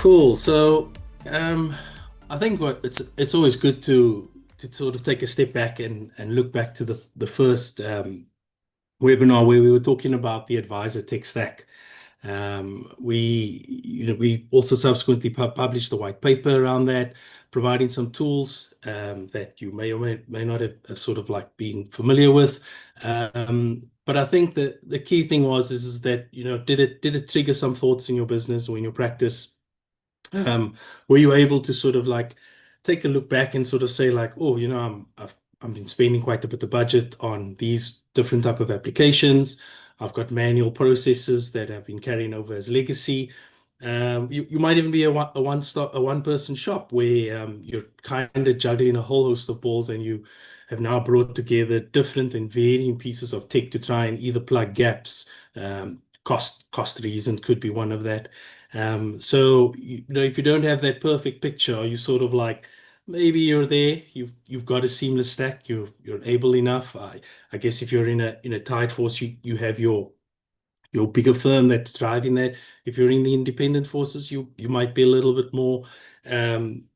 Cool. Um, I think what it's always good to sort of take a step back and look back to the first webinar where we were talking about the advisor tech stack. We also subsequently published a white paper around that, providing some tools that you may or may not have sort of like been familiar with. But I think that the key thing is that, did it trigger some thoughts in your business or in your practice? Um, were you able to sort of like take a look back and sort of say like, oh, I've been spending quite a bit of budget on these different type of applications. I've got manual processes that have been carrying over as legacy. You might even be a one person shop where you're kind of juggling a whole host of balls, and you have now brought together different and varying pieces of tech to try and either plug gaps. Cost reason could be one of that. So if you don't have that perfect picture, you sort of like maybe you're there, you've got a seamless stack, you're able enough. I guess if you're in a tight force, you have your bigger firm that's driving that. If you're in the independent forces, you might be a little bit more um,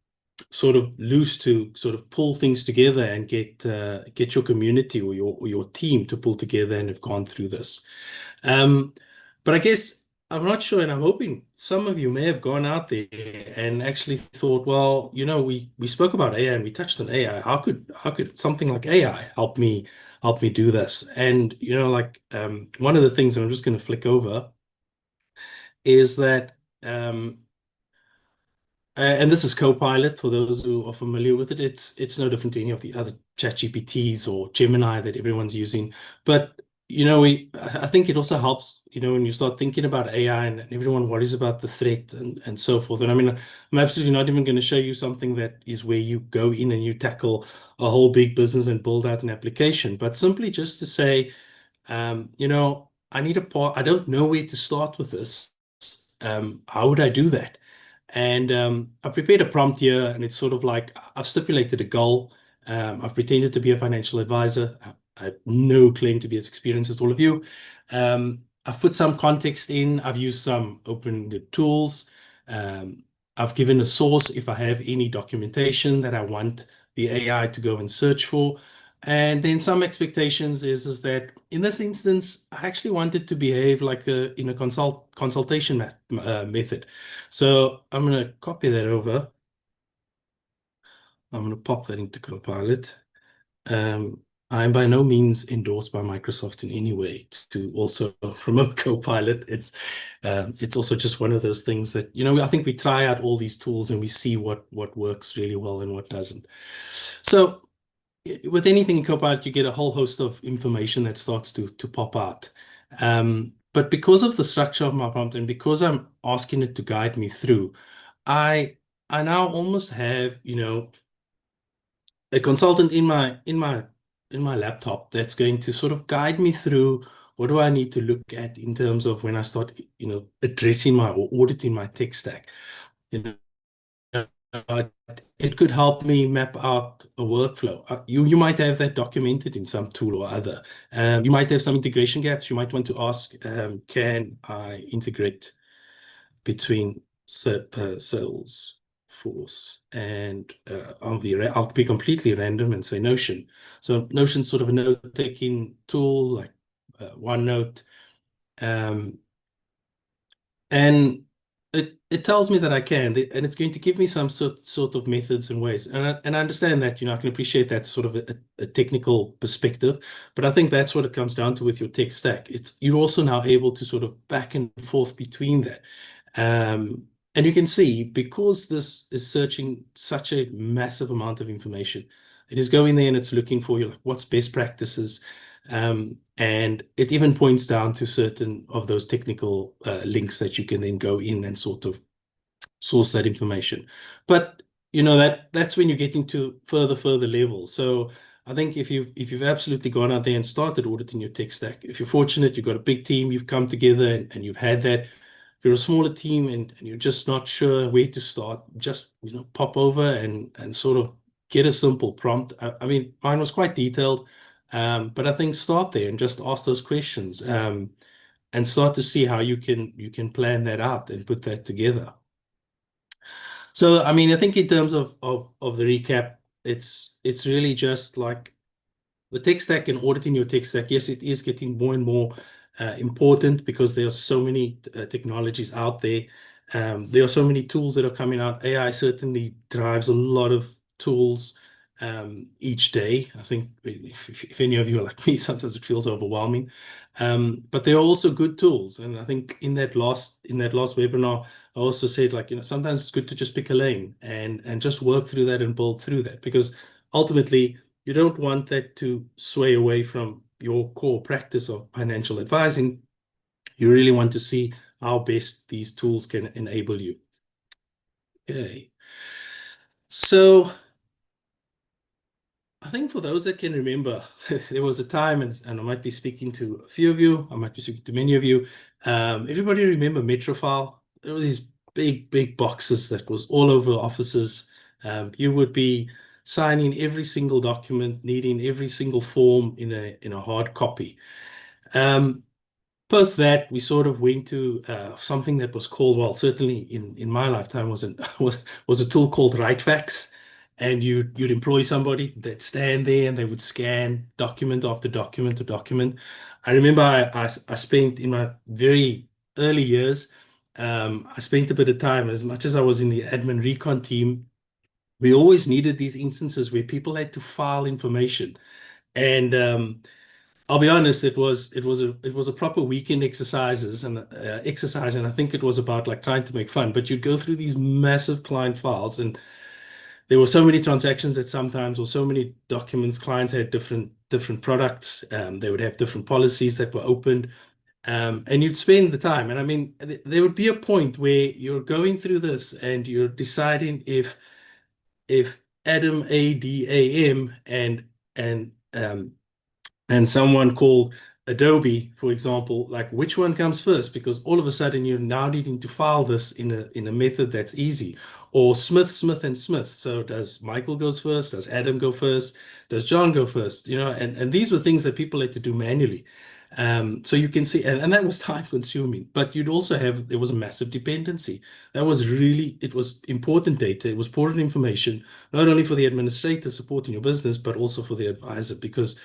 sort of loose to sort of pull things together and get your community or your team to pull together and have gone through this. Um, but I guess I'm not sure, and I'm hoping some of you may have gone out there and actually thought, well, we spoke about AI and we touched on AI. How could something like AI help me do this? And like one of the things, and I'm just going to flick over, is that and this is Copilot for those who are familiar with it. It's no different to any of the other ChatGPTs or Gemini that everyone's using. But I think it also helps, when you start thinking about AI and everyone worries about the threat and so forth. And I mean, I'm absolutely not even going to show you something that is where you go in and you tackle a whole big business and build out an application, but simply just to say, I need a part. I don't know where to start with this. How would I do that? And I've prepared a prompt here, and it's sort of like I've stipulated a goal. I've pretended to be a financial advisor. I have no claim to be as experienced as all of you. I've put some context in. I've used some open tools. Um, I've given a source if I have any documentation that I want the AI to go and search for. And then some expectations is that in this instance, I actually want it to behave like in a consultation method. So I'm going to copy that over. I'm going to pop that into Copilot. Um, I'm by no means endorsed by Microsoft in any way to also promote Copilot. It's also just one of those things that, I think we try out all these tools and we see what works really well and what doesn't. So with anything in Copilot, you get a whole host of information that starts to pop out. But because of the structure of my prompt and because I'm asking it to guide me through, I I now almost have, a consultant in my laptop that's going to sort of guide me through what do I need to look at in terms of when I start, addressing my or auditing my tech stack. You know, uh, it could help me map out a workflow. You might have that documented in some tool or other. You might have some integration gaps. You might want to ask, can I integrate between Salesforce and I'll be completely random and say Notion. So Notion's sort of a note-taking tool like OneNote. Um, and it tells me that I can, and it's going to give me some sort of methods and ways. And I understand that, I can appreciate that sort of a technical perspective, but I think that's what it comes down to with your tech stack. You're also now able to sort of back and forth between that. And you can see, because this is searching such a massive amount of information, it is going there and it's looking for you, like, what's best practices. And it even points down to certain of those technical links that you can then go in and sort of source that information. But that's when you get into further levels. So I think if you've absolutely gone out there and started auditing your tech stack, if you're fortunate, you've got a big team, you've come together and you've had that. If you're a smaller team and you're just not sure where to start, just pop over and sort of get a simple prompt. I mean, mine was quite detailed, but I think start there and just ask those questions, and start to see how you can plan that out and put that together. So, I mean, I think in terms of the recap, it's really just like the tech stack and auditing your tech stack. Yes, it is getting more and more important because there are so many technologies out there. There are so many tools that are coming out. AI certainly drives a lot of tools each day. I think if any of you are like me, sometimes it feels overwhelming. But there are also good tools, and I think in that last webinar, I also said, like, sometimes it's good to just pick a lane and just work through that and build through that, because ultimately you don't want that to sway away from your core practice of financial advising. You really want to see how best these tools can enable you. Okay. So I think for those that can remember, there was a time, and I might be speaking to a few of you, I might be speaking to many of you. Everybody remember Metrofile? There were these big, big boxes that was all over offices. You would be signing every single document, needing every single form in a hard copy. Um, Post that, we sort of went to something that was called, well, certainly in my lifetime, was a tool called WriteFax, and you'd employ somebody that stand there and they would scan document after document to document. I remember I spent in my very early years, I spent a bit of time, as much as I was in the admin recon team, we always needed these instances where people had to file information. And I'll be honest, it was a proper weekend exercise, and I think it was about like trying to make fun. But you'd go through these massive client files, and there were so many transactions that sometimes, or so many documents, clients had different products. They would have different policies that were opened, and you'd spend the time. And I mean, there would be a point where you're going through this and you're deciding if Adam ADAM and someone called Adobe, for example, like which one comes first? Because all of a sudden you're now needing to file this in a method that's easy. Or Smith, Smith, and Smith. So does Michael goes first? Does Adam go first? Does John go first? And these were things that people had to do manually. So you can see, and that was time consuming, but there was a massive dependency. It was important data. It was important information, not only for the administrator supporting your business, but also for the advisor, because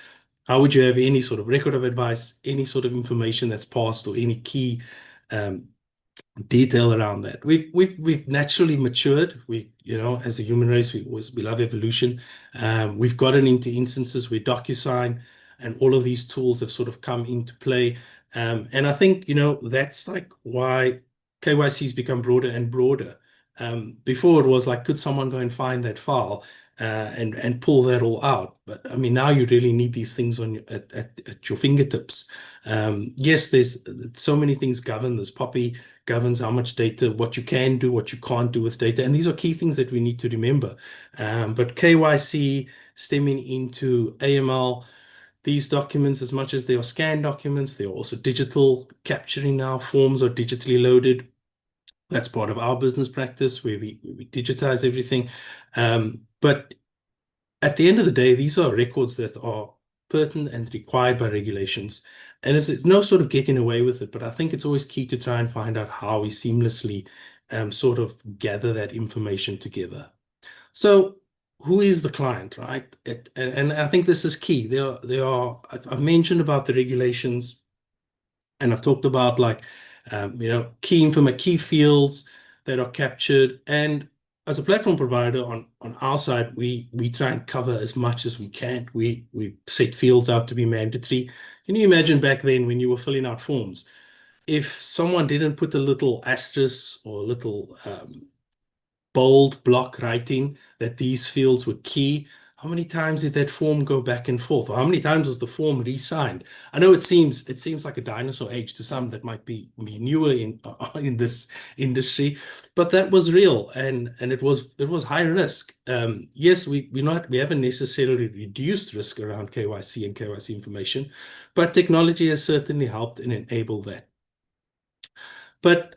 how would you have any sort of record of advice, any sort of information that's passed, or any key um, detail around that? We've naturally matured. As a human race, we love evolution. We've gotten into instances where DocuSign and all of these tools have sort of come into play. And I think, that's like why KYC has become broader and broader. Before it was like, could someone go and find that file and pull that all out? But I mean, now you really need these things at your fingertips. Yes, there's so many things govern this. Poppy governs how much data, what you can do, what you can't do with data. And these are key things that we need to remember. But KYC stemming into AML, these documents, as much as they are scanned documents, they are also digital capturing now. Forms are digitally loaded. That's part of our business practice where we digitize everything. But at the end of the day, these are records that are pertinent and required by regulations. And it's no sort of getting away with it, but I think it's always key to try and find out how we seamlessly sort of gather that information together. So who is the client, right? And I think this is key. I've mentioned about the regulations, and I've talked about like key fields that are captured. And as a platform provider on our side, we try and cover as much as we can. We set fields out to be mandatory. Can you imagine back then when you were filling out forms? If someone didn't put a little asterisk or a little bold block writing that these fields were key, how many times did that form go back and forth? Or how many times was the form re-signed? I know it seems like a dinosaur age to some that might be newer in this industry, but that was real, and it was high risk. Yes, we haven't necessarily reduced risk around KYC and KYC information, but technology has certainly helped and enabled that. But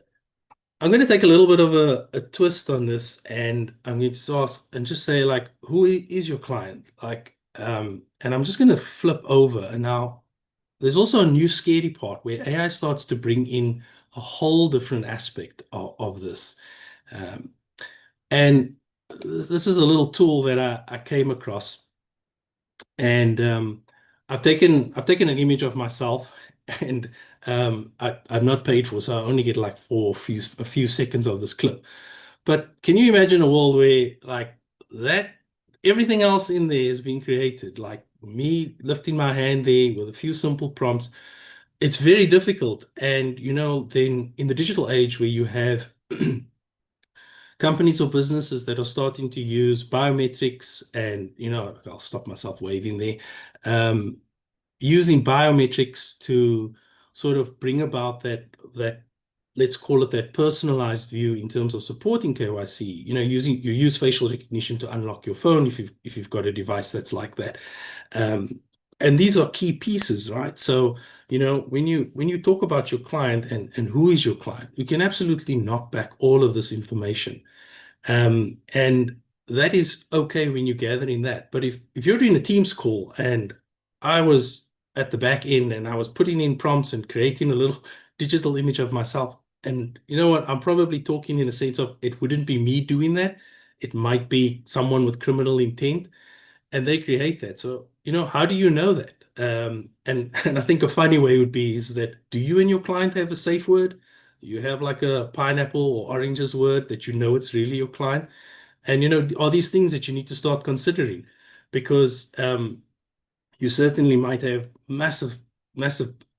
I'm going to take a little bit of a twist on this, and I'm going to ask and just say, like, who is your client? Like, and I'm just going to flip over. And now there's also a new scary part where AI starts to bring in a whole different aspect of this. Um, And this is a little tool that I came across, and I've taken an image of myself, and I'm not paid for, so I only get like a few seconds of this clip. But can you imagine a world where like that everything else in there is being created, like me lifting my hand there with a few simple prompts? It's very difficult. And then in the digital age where you have companies or businesses that are starting to use biometrics, and I'll stop myself waving there, um, using biometrics to sort of bring about that let's call it that personalized view in terms of supporting KYC. You use facial recognition to unlock your phone if you've got a device that's like that. Um, and these are key pieces, right? So, when you talk about your client and who is your client, you can absolutely knock back all of this information. And that is okay when you're gathering that. But if you're doing a Teams call and I was at the back end and I was putting in prompts and creating a little digital image of myself, and you know what, I'm probably talking in a sense of it wouldn't be me doing that. It might be someone with criminal intent, and they create that. So, how do you know that? And I think a funny way would be is that do you and your client have a safe word? You have like a pineapple or oranges word that it's really your client? And are these things that you need to start considering? Because you certainly might have massive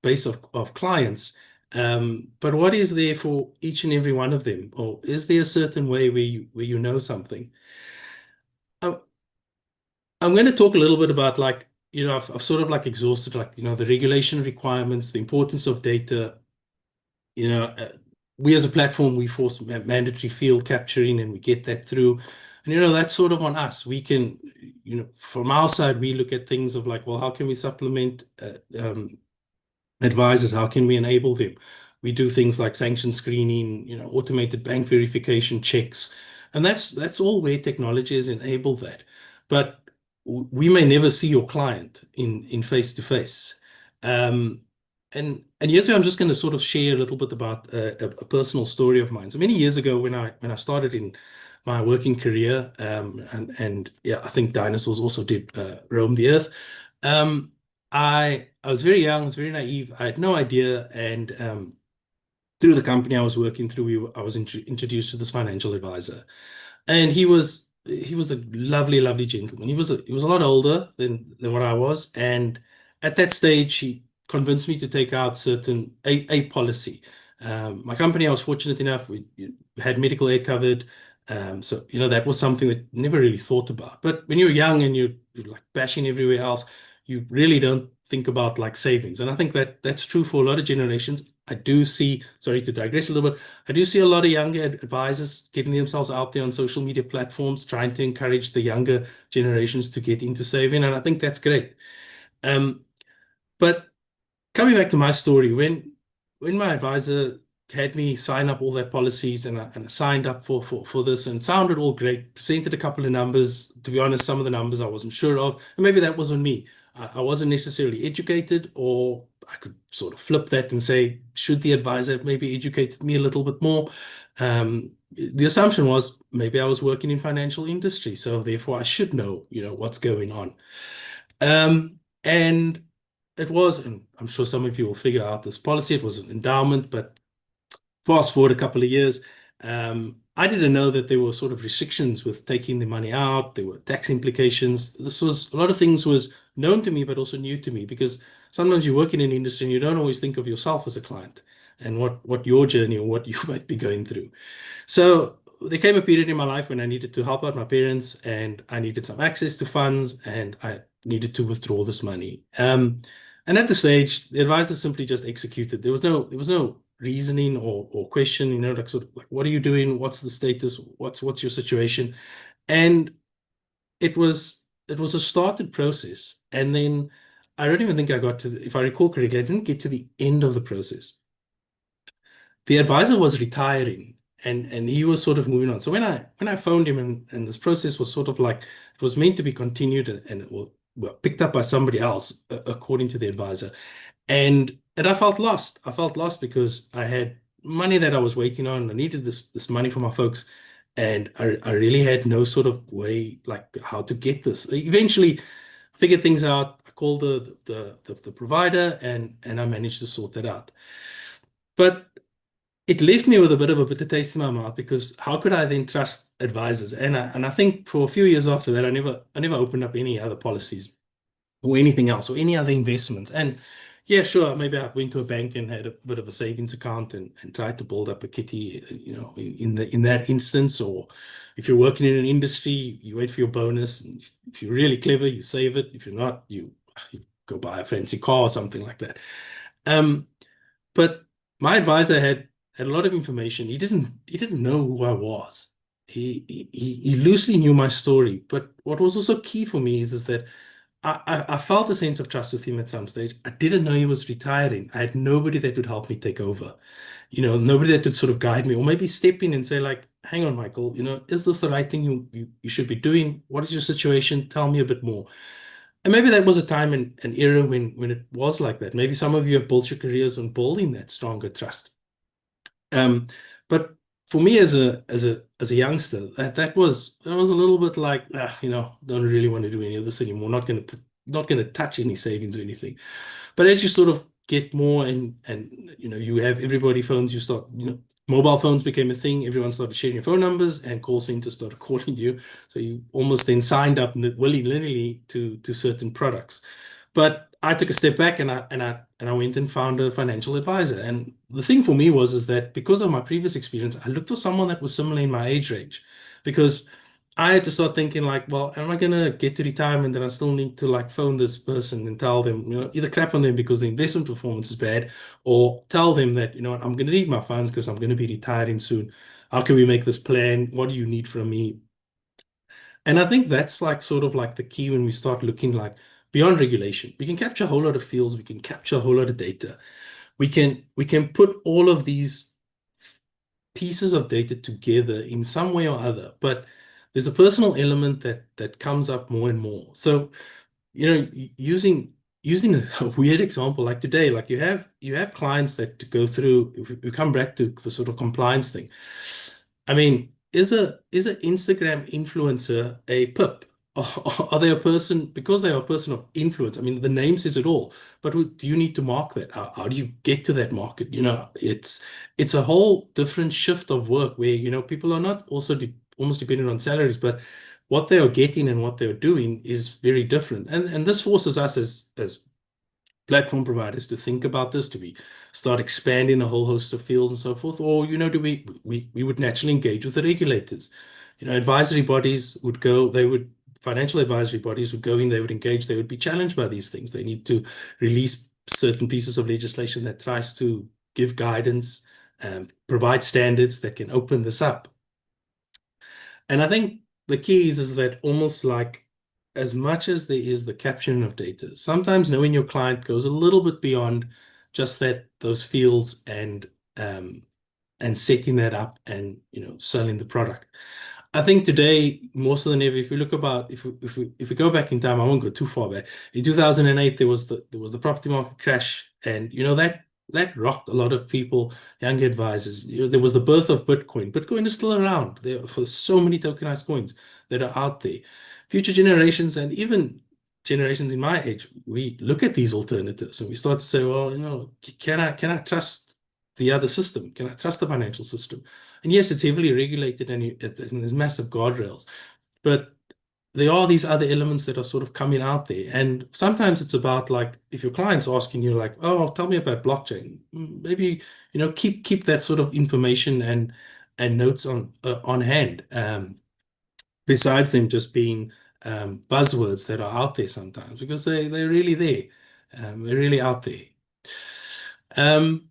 base of clients. But what is there for each and every one of them? Or is there a certain way where you know something? I, I'm going to talk a little bit about like, I've sort of like exhausted like, the regulation requirements, the importance of data. You know, uh, we as a platform, we force mandatory field capturing and we get that through. And, that's sort of on us. We can, from our side, we look at things of like, well, how can we supplement advisors? How can we enable them? We do things like sanction screening, automated bank verification checks, and that's all where technology has enabled that. But we may never see your client in face to face. Um, and here's where I'm just going to sort of share a little bit about a personal story of mine. So many years ago, when I started in my working career, and yeah, I think dinosaurs also did roam the earth. Um, I was very young, I was very naive. I had no idea, and through the company I was working through, I was introduced to this financial advisor, and he was a lovely gentleman. He was a lot older than what I was, and at that stage, he convinced me to take out certain a policy. My company, I was fortunate enough, we had medical aid covered. So that was something that never really thought about. But when you're young and you're like bashing everywhere else, you really don't think about like savings. And I think that that's true for a lot of generations. I do see, sorry to digress a little bit, I do see a lot of younger advisors getting themselves out there on social media platforms, trying to encourage the younger generations to get into saving. And I think that's great. Um, but coming back to my story, when my advisor had me sign up all their policies, and I signed up for this, and it sounded all great, presented a couple of numbers. To be honest, some of the numbers I wasn't sure of, and maybe that was on me. I wasn't necessarily educated, or I could sort of flip that and say, should the advisor have maybe educated me a little bit more? The assumption was maybe I was working in financial industry, so therefore I should know, what's going on. And it was, and I'm sure some of you will figure out this policy, it was an endowment, but fast forward a couple of years, I didn't know that there were sort of restrictions with taking the money out. There were tax implications. This was a lot of things was known to me, but also new to me, because sometimes you work in an industry and you don't always think of yourself as a client and what your journey or what you might be going through. So there came a period in my life when I needed to help out my parents, and I needed some access to funds, and I needed to withdraw this money. And at the stage, the advisor simply just executed. There was no reasoning or question, like sort of like, what are you doing? What's the status? What's your situation? And it was a started process. And then I don't even think I got to if I recall correctly, I didn't get to the end of the process. The advisor was retiring, and he was sort of moving on. So when I phoned him, and this process was sort of like it was meant to be continued, and it was well, picked up by somebody else, according to the advisor. And I felt lost. I felt lost because I had money that I was waiting on. I needed this money for my folks. And I really had no sort of way like how to get this. Eventually, I figured things out. I called the provider and I managed to sort that out. But it left me with a bit of a bitter taste in my mouth because how could I then trust advisors? And I think for a few years after that, I never opened up any other policies or anything else or any other investments. And yeah, sure, maybe I went to a bank and had a bit of a savings account and tried to build up a kitty, in that instance. Or if you're working in an industry, you wait for your bonus. And if you're really clever, you save it. If you're not, you go buy a fancy car or something like that. Um, but my advisor had a lot of information. He didn't know who I was. He loosely knew my story. But what was also key for me is that I felt a sense of trust with him at some stage. I didn't know he was retiring. I had nobody that would help me take over. Nobody that would sort of guide me or maybe step in and say, like, hang on, Michael, is this the right thing you should be doing? What is your situation? Tell me a bit more. And maybe that was a time and an era when it was like that. Maybe some of you have built your careers on building that stronger trust. Um, but for me as a youngster, that was a little bit like, don't really want to do any of this anymore. Not going to touch any savings or anything. But as you sort of get more and you have everybody phones, you start, mobile phones became a thing. Everyone started sharing your phone numbers and call centers started calling you. So you almost then signed up willy-nilly to certain products. But I took a step back and I went and found a financial advisor. And the thing for me is that because of my previous experience, I looked for someone that was similar in my age range because I had to start thinking like, well, am I gonna get to retirement and I still need to like phone this person and tell them, either crap on them because the investment performance is bad, or tell them that, what, I'm gonna need my funds because I'm gonna be retiring soon. How can we make this plan? What do you need from me? And I think that's like sort of like the key when we start looking like beyond regulation. We can capture a whole lot of fields, we can capture a whole lot of data. We can put all of these pieces of data together in some way or other, but there's a personal element that comes up more and more. So, using a weird example like today, like you have clients that go through, if we come back to the sort of compliance thing. I mean, is a Instagram influencer a pip? Or are they a person because they are a person of influence? I mean, the name says it all. But do you need to mark that? How do you get to that market? It's a whole different shift of work where people are not also almost dependent on salaries, but what they are getting and what they're doing is very different. And this forces us as platform providers to think about this, start expanding a whole host of fields and so forth, or do we would naturally engage with the regulators. Advisory bodies would go, financial advisory bodies would go in, they would engage, they would be challenged by these things. They need to release certain pieces of legislation that tries to give guidance and provide standards that can open this up. And I think the key is that almost like as much as there is the capturing of data, sometimes knowing your client goes a little bit beyond just those fields and setting that up and selling the product. I think today, more so than ever, if we look about if we go back in time, I won't go too far back. In 2008, there was the property market crash, and that rocked a lot of people, young advisors. There was the birth of Bitcoin. Bitcoin is still around. There are so many tokenized coins that are out there. Future generations and even generations in my age, we look at these alternatives and we start to say, well, can I trust the other system? Can I trust the financial system? And yes, it's heavily regulated and there's massive guardrails, but there are these other elements that are sort of coming out there. And sometimes it's about like, if your client's asking you like, oh, tell me about blockchain, maybe, keep that sort of information and notes on hand. Besides them just being buzzwords that are out there sometimes because they're really there. They're really out there. Um,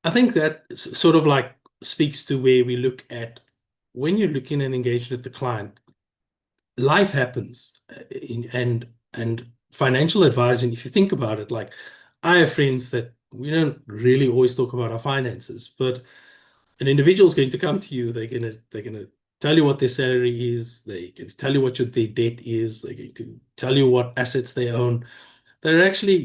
I think that sort of like speaks to where we look at when you're looking and engaging with the client, life happens and financial advising, if you think about it, like I have friends that we don't really always talk about our finances, but an individual is going to come to you, they're gonna tell you what their salary is, they can tell you what their debt is, they're going to tell you what assets they own. They're actually,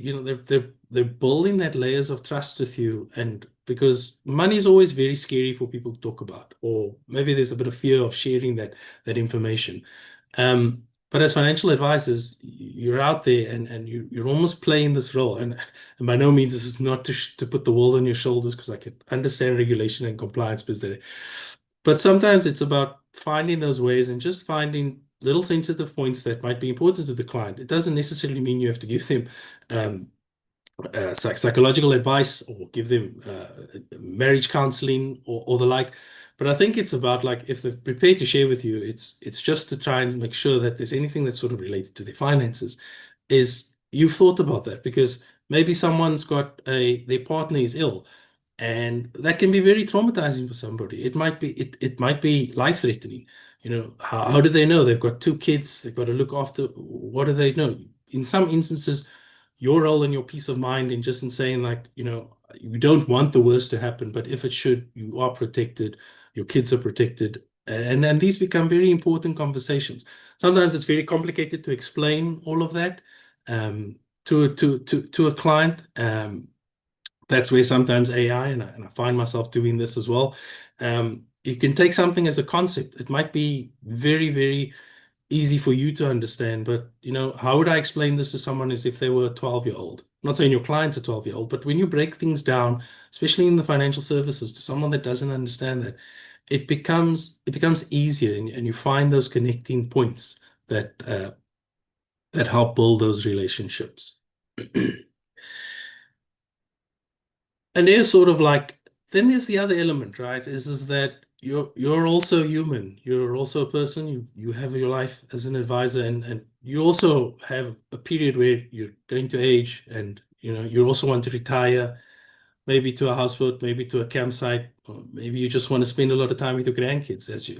they're building that layers of trust with you, and because money is always very scary for people to talk about, or maybe there's a bit of fear of sharing that information. But as financial advisors, you're out there and you're almost playing this role. And by no means this is not to put the world on your shoulders, because I can understand regulation and compliance, but sometimes it's about finding those ways and just finding little sensitive points that might be important to the client. It doesn't necessarily mean you have to give them um, psychological advice or give them marriage counseling or the like. But I think it's about, like, if they're prepared to share with you, it's just to try and make sure that there's anything that's sort of related to their finances, is you've thought about that, because maybe someone's got their partner is ill, and that can be very traumatizing for somebody. It might be life-threatening. How do they know? They've got two kids, they've got to look after. What do they know? In some instances, your role and your peace of mind in just in saying, like, you don't want the worst to happen, but if it should, you are protected, your kids are protected. And then these become very important conversations. Sometimes it's very complicated to explain all of that um, to a client. That's where sometimes AI, and I find myself doing this as well. You can take something as a concept. It might be very, very easy for you to understand, but how would I explain this to someone as if they were a 12-year-old? I'm not saying your client's a 12-year-old, but when you break things down, especially in the financial services, to someone that doesn't understand that, it becomes easier, and you find those connecting points that help build those relationships. And there's sort of like, then there's the other element, right? Is that you're also human. You're also a person. You have your life as an advisor, and you also have a period where you're going to age, and you also want to retire, maybe to a houseboat, maybe to a campsite, or maybe you just want to spend a lot of time with your grandkids as you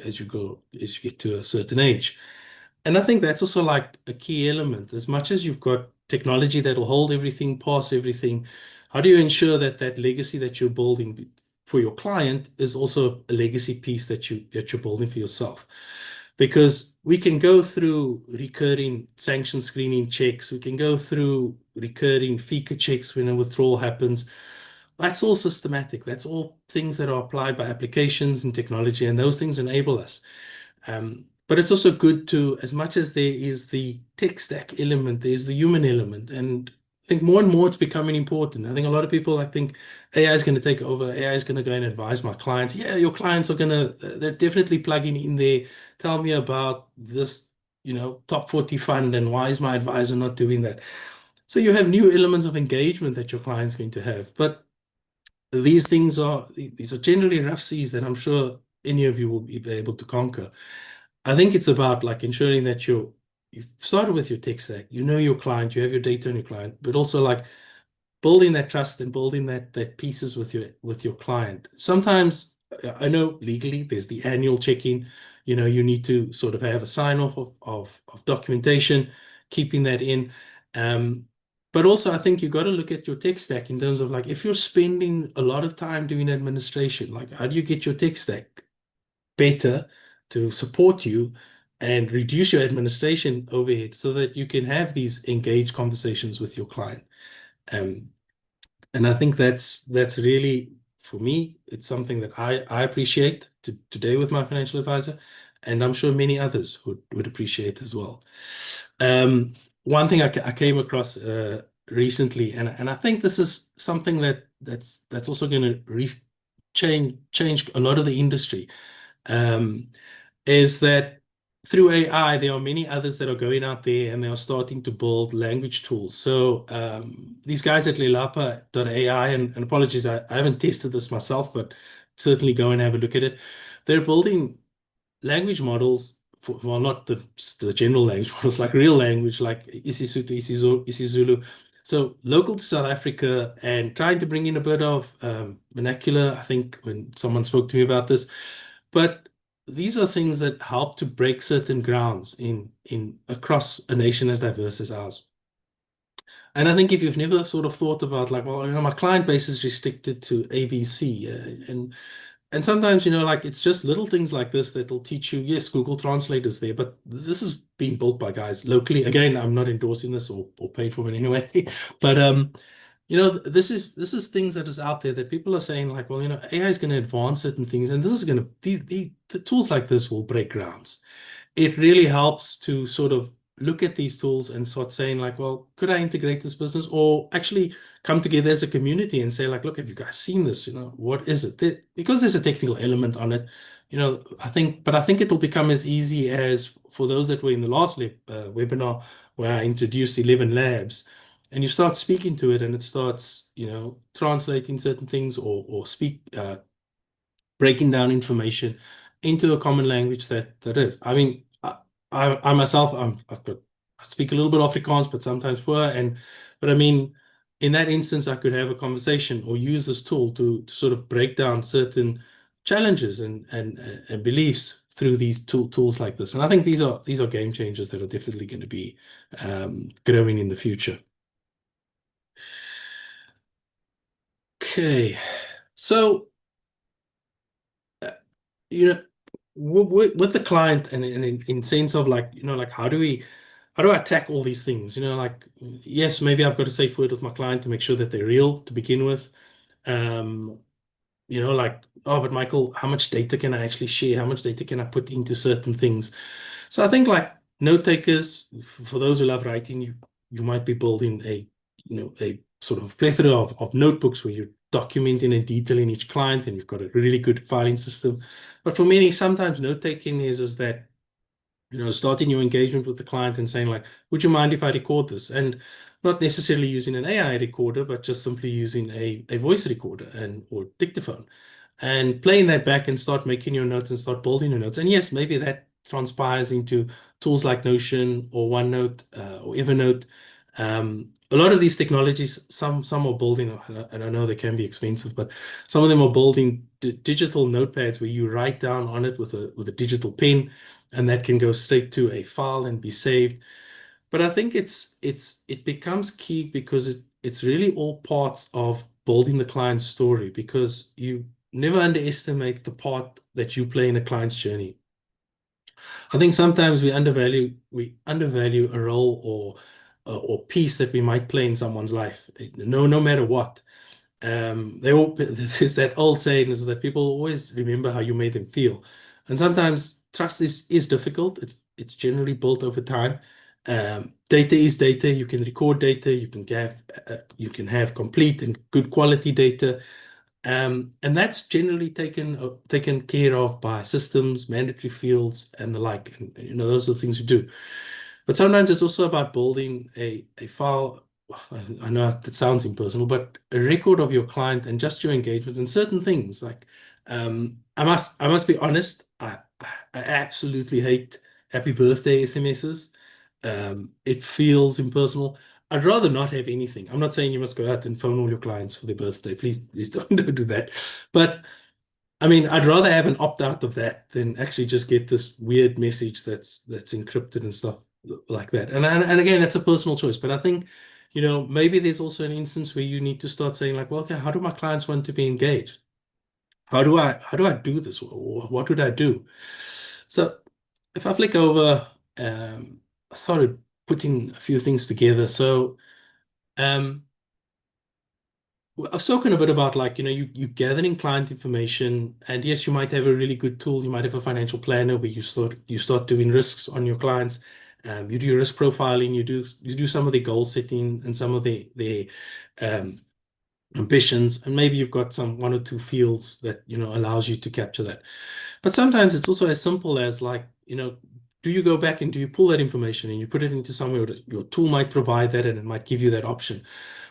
get to a certain age. And I think that's also like a key element. As much as you've got technology that will hold everything, pass everything, how do you ensure that that legacy that you're building for your client is also a legacy piece that you're building for yourself? Because we can go through recurring sanction screening checks, we can go through recurring FICA checks when a withdrawal happens. That's all systematic. That's all things that are applied by applications and technology, and those things enable us. But it's also good to, as much as there is the tech stack element, there's the human element. And I think more and more it's becoming important. I think a lot of people, I think AI is going to take over. AI is going to go and advise my clients. Yeah, your clients are going to, they're definitely plugging in there. Tell me about this, top 40 fund, and why is my advisor not doing that? So you have new elements of engagement that your client's going to have. But these are generally rough seas that I'm sure any of you will be able to conquer. I think it's about, like, ensuring that you've started with your tech stack, you know your client, you have your data on your client, but also, like, building that trust and building that pieces with your client. Sometimes I know legally there's the annual check-in. You need to sort of have a sign off of documentation, keeping that in. Um, but also, I think you've got to look at your tech stack in terms of, like, if you're spending a lot of time doing administration, like, how do you get your tech stack better to support you and reduce your administration overhead so that you can have these engaged conversations with your client? Um, and I think that's really, for me, it's something that I appreciate today with my financial advisor, and I'm sure many others would appreciate as well. One thing I came across recently, and I think this is something that's also going to change a lot of the industry, um, is that through AI, there are many others that are going out there and they are starting to build language tools. So these guys at Lelapa.ai, and apologies, I haven't tested this myself, but certainly go and have a look at it. They're building language models for, well, not the general language models, like real language, like isiSotho, isiZulu. So local to South Africa, and trying to bring in a bit of vernacular, I think, when someone spoke to me about this. But these are things that help to break certain grounds in across a nation as diverse as ours. And I think if you've never sort of thought about, like, well, my client base is restricted to ABC, and sometimes, like, it's just little things like this that'll teach you. Yes, Google Translate is there, but this is being built by guys locally. Again, I'm not endorsing this or paid for it anyway. But This is things that is out there that people are saying like, well, AI is going to advance certain things, and this is going to the tools like this will break grounds. It really helps to sort of look at these tools and start saying like, well, could I integrate this business or actually come together as a community and say like, look, have you guys seen this? What is it? Because there's a technical element on it, but I think it will become as easy as for those that were in the last webinar where I introduced 11 labs and you start speaking to it and it starts, translating certain things or breaking down information into a common language that is. I mean, I myself, I speak a little bit Afrikaans, but sometimes poor, but I mean, in that instance, I could have a conversation or use this tool to sort of break down certain challenges and beliefs through these tools like this. And I think these are game changers that are definitely going to be growing in the future. Okay, so. you know, with the client and in sense of like, like how do I attack all these things? Like, yes, maybe I've got a safe word with my client to make sure that they're real to begin with. Um, like, oh, but Michael, how much data can I actually share? How much data can I put into certain things? So I think like note takers, for those who love writing, you might be building a sort of plethora of notebooks where you're documenting and detailing each client and you've got a really good filing system. But for many, sometimes note taking is that starting your engagement with the client and saying like, would you mind if I record this? And not necessarily using an AI recorder, but just simply using a voice recorder or dictaphone and playing that back and start making your notes and start building your notes. And yes, maybe that transpires into tools like Notion or OneNote or Evernote. A lot of these technologies, some are building, and I know they can be expensive, but some of them are building digital notepads where you write down on it with a digital pen, and that can go straight to a file and be saved. But I think it becomes key because it's really all parts of building the client's story because you never underestimate the part that you play in a client's journey. I think sometimes we undervalue a role or piece that we might play in someone's life. No matter what. There's that old saying is that people always remember how you made them feel. And sometimes trust is difficult. It's generally built over time. Data is data. You can record data. You can have complete and good quality data. And that's generally taken care of by systems, mandatory fields, and the like. And those are the things we do. But sometimes it's also about building a file. I know that sounds impersonal, but a record of your client and just your engagement and certain things. Like, I must be honest. I absolutely hate happy birthday SMSs. It feels impersonal. I'd rather not have anything. I'm not saying you must go out and phone all your clients for their birthday. Please don't do that. But I mean, I'd rather have an opt out of that than actually just get this weird message that's encrypted and stuff like that. And again, that's a personal choice. But I think, maybe there's also an instance where you need to start saying like, well, okay, how do my clients want to be engaged? How do I do this? What would I do? So if I flick over, I started putting a few things together. So um, I've spoken a bit about like, you gathering client information, and yes, you might have a really good tool. You might have a financial planner where you start doing risks on your clients. You do your risk profiling, you do some of the goal setting and some of the um, ambitions, and maybe you've got some one or two fields that allows you to capture that. But sometimes it's also as simple as like, do you go back and do you pull that information and you put it into somewhere that your tool might provide that and it might give you that option.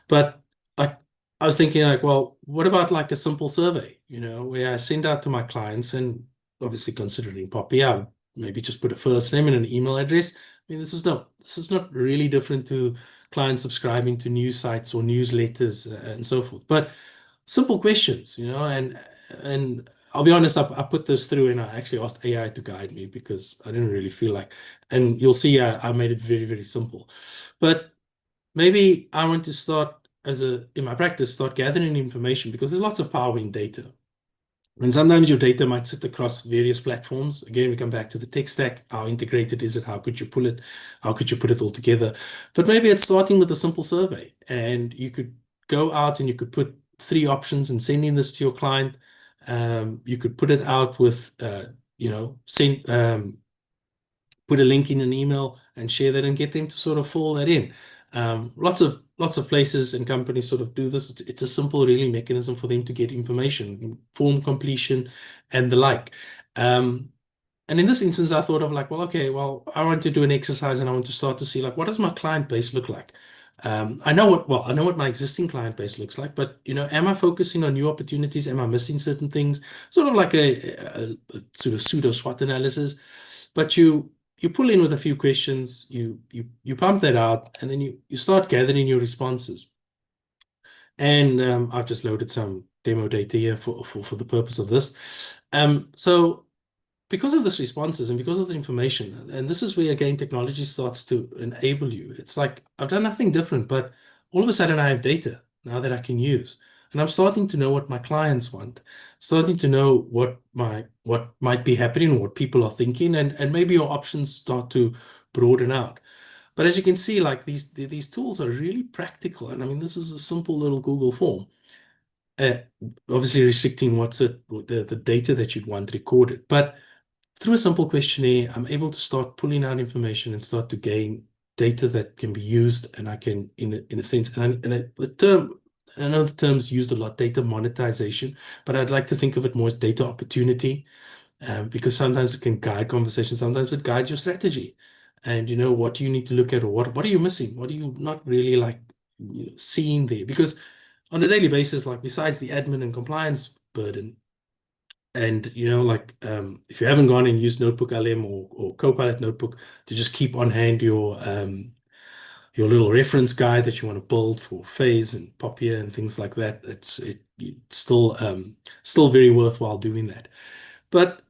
But I, I was thinking like, well, what about like a simple survey, where I send out to my clients and obviously considering Poppy, I maybe just put a first name and an email address. I mean, this is not really different to clients subscribing to news sites or newsletters and so forth. But simple questions, and I'll be honest, I put this through and I actually asked AI to guide me because I didn't really feel like, and you'll see I made it very, very simple. But maybe I want to start in my practice, start gathering information because there's lots of power in data. And sometimes your data might sit across various platforms. Again, we come back to the tech stack. How integrated is it? How could you pull it? How could you put it all together? But maybe it's starting with a simple survey, and you could go out and you could put three options and sending this to your client. You could put it out with, send put a link in an email and share that and get them to sort of fill that in. Lots of places and companies sort of do this. It's a simple, really mechanism for them to get information, form completion, and the like. Um, and in this instance, I thought of like, well, okay, well, I want to do an exercise and I want to start to see like, what does my client base look like? I know what my existing client base looks like, but am I focusing on new opportunities? Am I missing certain things? Sort of like a sort of pseudo SWOT analysis. But you pull in with a few questions, you pump that out, and then you start gathering your responses. And I've just loaded some demo data here for the purpose of this. So because of this responses and because of the information, and this is where again technology starts to enable you. It's like I've done nothing different, but all of a sudden I have data now that I can use. And I'm starting to know what my clients want, starting to know what might be happening, what people are thinking, and maybe your options start to broaden out. But as you can see, like these tools are really practical. And I mean, this is a simple little Google form. Uh, Obviously restricting the data that you'd want recorded. But through a simple questionnaire, I'm able to start pulling out information and start to gain data that can be used, and I can, in a sense, the term, I know the term's used a lot, data monetization, but I'd like to think of it more as data opportunity, because sometimes it can guide conversation, sometimes it guides your strategy, and what do you need to look at, or what are you missing, what are you not really like seeing there, because on a daily basis, like besides the admin and compliance burden. And like if you haven't gone and used Notebook LM or Copilot Notebook to just keep on hand your little reference guide that you want to build for Phase and Poppy and things like that, it's still very worthwhile doing that. But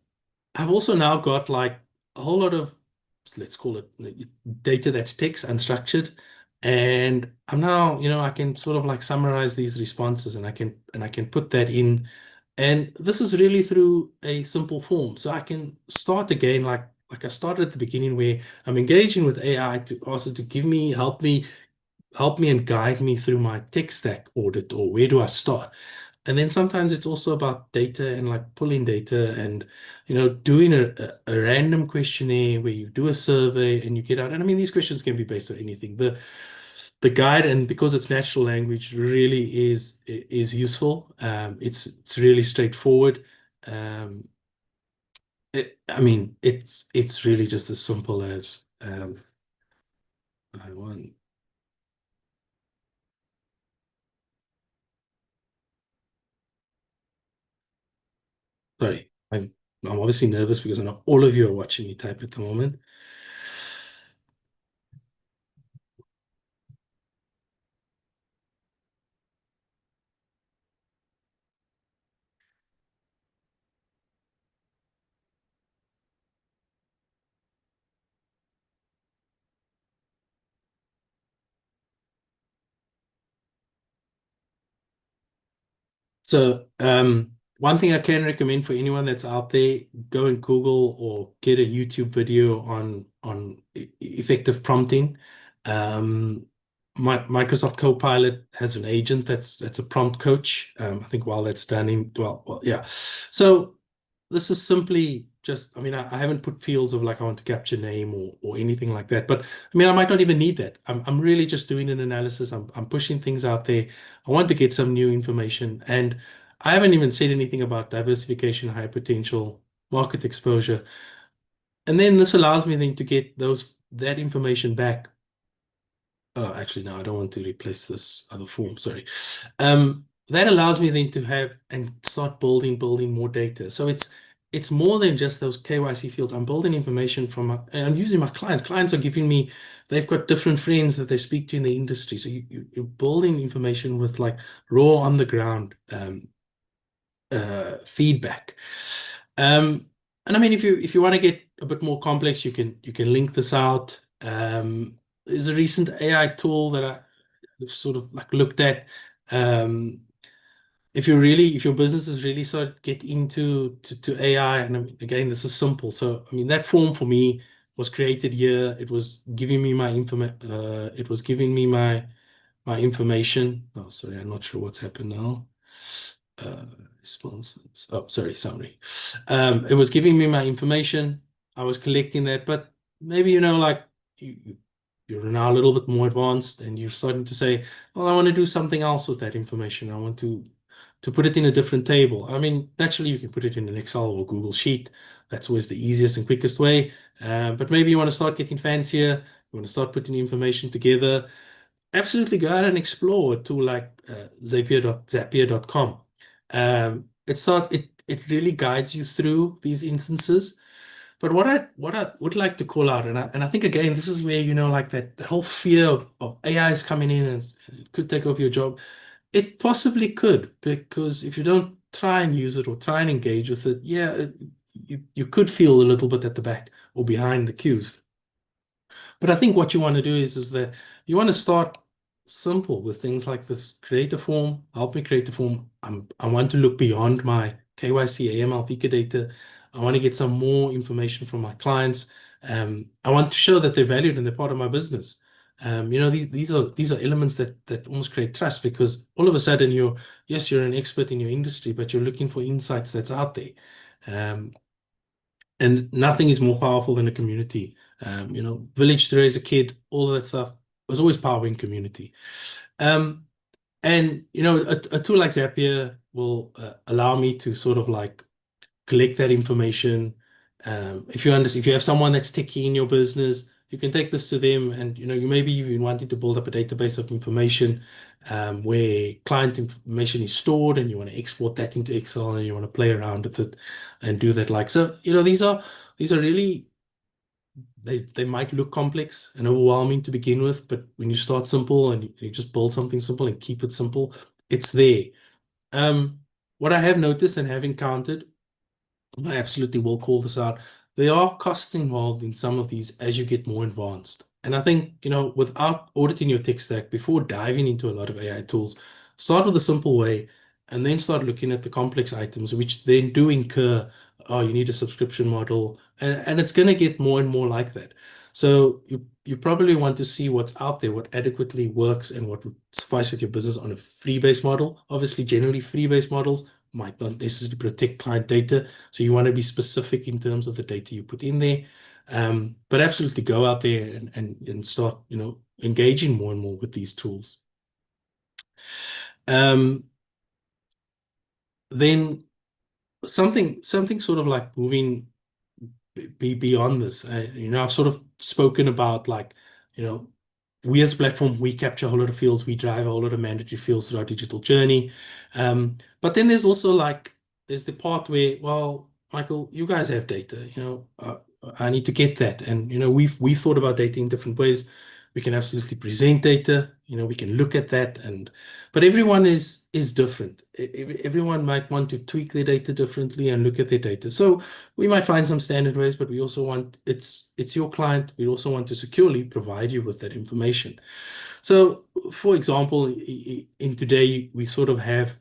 I've also now got like a whole lot of, let's call it data that's text, unstructured. And I'm now, I can sort of like summarize these responses and I can put that in. And this is really through a simple form. So I can start again like I started at the beginning where I'm engaging with AI to also to help me and guide me through my tech stack audit, or where do I start? And then sometimes it's also about data and like pulling data and doing a random questionnaire where you do a survey and you get out. And I mean, these questions can be based on anything. The guide, and because it's natural language, really is useful. It's really straightforward. Um, I mean, it's really just as simple as I want. Sorry, I'm obviously nervous because I know all of you are watching me type at the moment. So, one thing I can recommend for anyone that's out there, go and Google or get a YouTube video on effective prompting. Um, Microsoft Copilot has an agent that's a prompt coach. I think while that's done in well, yeah. So this is simply just, I mean, I haven't put fields of like I want to capture name or anything like that. But I mean, I might not even need that. I'm really just doing an analysis. I'm pushing things out there. I want to get some new information. And I haven't even said anything about diversification, high potential, market exposure. And then this allows me then to get that information back. Oh, actually, no, I don't want to replace this other form. Sorry. That allows me then to have and start building more data. So it's more than just those KYC fields. I'm building information and I'm using my clients. Clients are giving me, they've got different friends that they speak to in the industry. So you're building information with like raw on the ground feedback. And I mean, if you want to get a bit more complex, you can link this out. There's a recent AI tool that I've sort of like looked at. Um, if your business is really sort of get into to AI, and I mean, again, this is simple. So I mean, that form for me was created here. It was giving me my my information. Oh, sorry, I'm not sure what's happened now. Responses. Oh, sorry, summary. It was giving me my information. I was collecting that, but maybe, like you're now a little bit more advanced and you're starting to say, well, I want to do something else with that information. I want to put it in a different table. I mean, naturally, you can put it in an Excel or Google Sheet. That's always the easiest and quickest way. But maybe you want to start getting fancier. You want to start putting information together. Absolutely go out and explore a tool like Zapier.com. It really guides you through these instances. But what I would like to call out, and I think again, this is where, like that the whole fear of AI is coming in and it could take over your job. It possibly could, because if you don't try and use it or try and engage with it, yeah, you could feel a little bit at the back or behind the queues. But I think what you want to do is that you want to start simple with things like this. Create a form, help me create a form. I want to look beyond my KYC, AML, FICA data. I want to get some more information from my clients. I want to show that they're valued and they're part of my business. These are elements that almost create trust, because all of a sudden you're an expert in your industry, but you're looking for insights that's out there. And nothing is more powerful than a community. Village to raise a kid, all of that stuff was always power in community. And a tool like Zapier will allow me to sort of like collect that information. If you have someone that's techie in your business, you can take this to them, and you maybe even wanting to build up a database of information where client information is stored, and you want to export that into Excel, and you want to play around with it and do that. Like so, these are really, they might look complex and overwhelming to begin with, but when you start simple and you just build something simple and keep it simple, it's there. What I have noticed and have encountered, I absolutely will call this out. There are costs involved in some of these as you get more advanced. And I think, without auditing your tech stack before diving into a lot of AI tools, start with a simple way and then start looking at the complex items, which then do incur, oh, you need a subscription model. And it's going to get more and more like that. So you probably want to see what's out there, what adequately works and what would suffice with your business on a free-based model. Obviously, generally free-based models might not necessarily protect client data. So you want to be specific in terms of the data you put in there. But absolutely go out there and start, engaging more and more with these tools. Then something sort of like moving beyond this. I've sort of spoken about like, we as a platform, we capture a whole lot of fields, we drive a whole lot of mandatory fields through our digital journey. But then there's also like, there's the part where, well, Michael, you guys have data, I need to get that. And, we've thought about data in different ways. We can absolutely present data, we can look at that, but everyone is different. Everyone might want to tweak their data differently and look at their data. So we might find some standard ways, but we also want, it's your client. We also want to securely provide you with that information. So for example, in today, we sort of have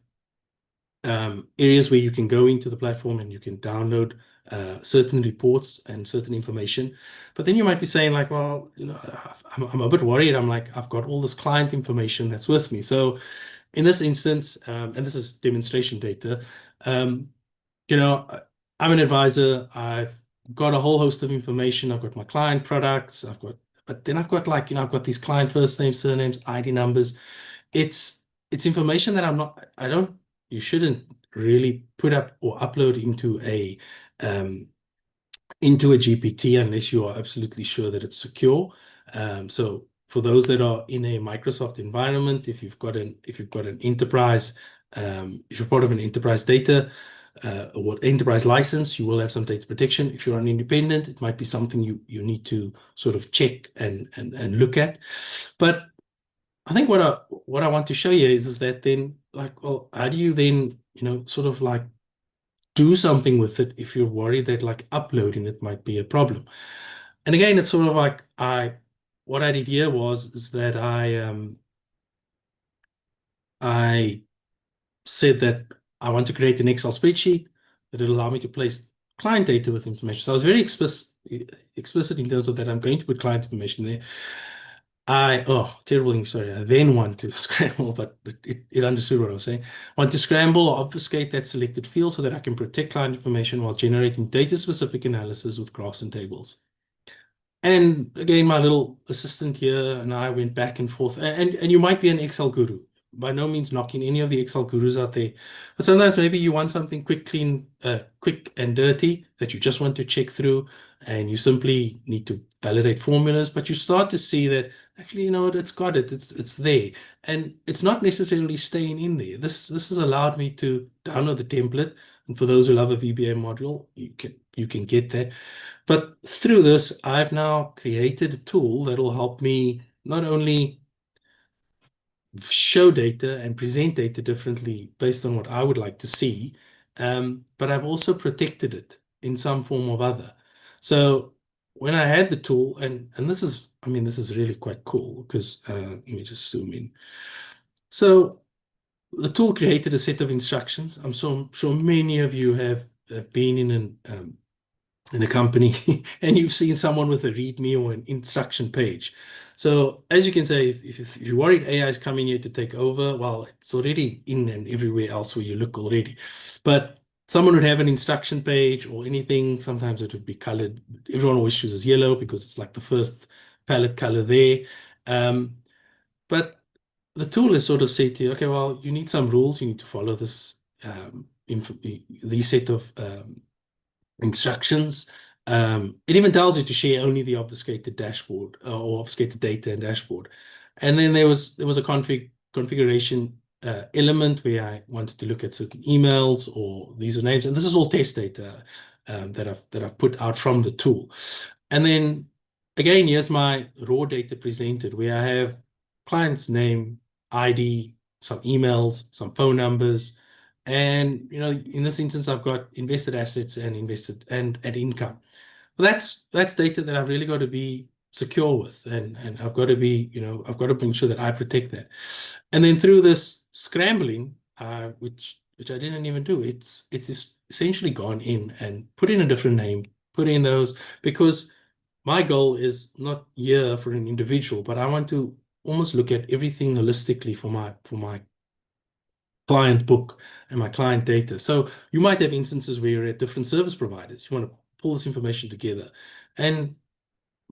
areas where you can go into the platform and you can download certain reports and certain information. But then you might be saying like, well, I'm a bit worried. I'm like, I've got all this client information that's with me. So in this instance, and this is demonstration data, I'm an advisor. I've got a whole host of information. I've got my client products. But then I've got like, I've got these client first names, surnames, ID numbers. It's information that you shouldn't really put up or upload into a GPT unless you are absolutely sure that it's secure. So for those that are in a Microsoft environment, if you've got an enterprise, if you're part of an enterprise data or enterprise license, you will have some data protection. If you're an independent, it might be something you need to sort of check and look at. But I think what I want to show you is that then, like, well, how do you then, sort of like do something with it if you're worried that like uploading it might be a problem? And again, it's sort of like what I did here is that I said that I want to create an Excel spreadsheet that will allow me to place client data with information. So I was very explicit in terms of that I'm going to put client information there. Terrible thing, sorry. I then want to scramble, but it understood what I was saying. Want to scramble or obfuscate that selected field so that I can protect client information while generating data-specific analysis with graphs and tables. And again, my little assistant here and I went back and forth. And you might be an Excel guru. By no means knocking any of the Excel gurus out there. But sometimes maybe you want something quick, clean, quick and dirty that you just want to check through, and you simply need to validate formulas. But you start to see that actually, you know what, it's got it. It's there. And it's not necessarily staying in there. This has allowed me to download the template. And for those who love a VBA module, you can get that. But through this, I've now created a tool that will help me not only show data and present data differently based on what I would like to see, but I've also protected it in some form or other. So when I had the tool, and this is, I mean, this is really quite cool because let me just zoom in. So the tool created a set of instructions. I'm so sure many of you have been in a company and you've seen someone with a README or an instruction page. So as you can say, if you're worried AI is coming here to take over, well, it's already in and everywhere else where you look already. But someone would have an instruction page or anything. Sometimes it would be colored. Everyone always chooses yellow because it's like the first palette color there. But the tool is sort of say to you, okay, well, you need some rules. You need to follow this these set of instructions. It even tells you to share only the obfuscated dashboard or obfuscated data and dashboard. And then there was a configuration element where I wanted to look at certain emails or these are names, and this is all test data that I've put out from the tool. And then again, here's my raw data presented where I have client's name, ID, some emails, some phone numbers, and you know, in this instance, I've got invested assets and invested and income. Well, that's data that I've really got to be secure with, and I've got to be, you know, I've got to make sure that I protect that. And then through this scrambling, which I didn't even do, it's essentially gone in and put in a different name, put in those because my goal is not here for an individual, but I want to almost look at everything holistically for my client book and my client data. So you might have instances where you're at different service providers. You want to pull this information together. And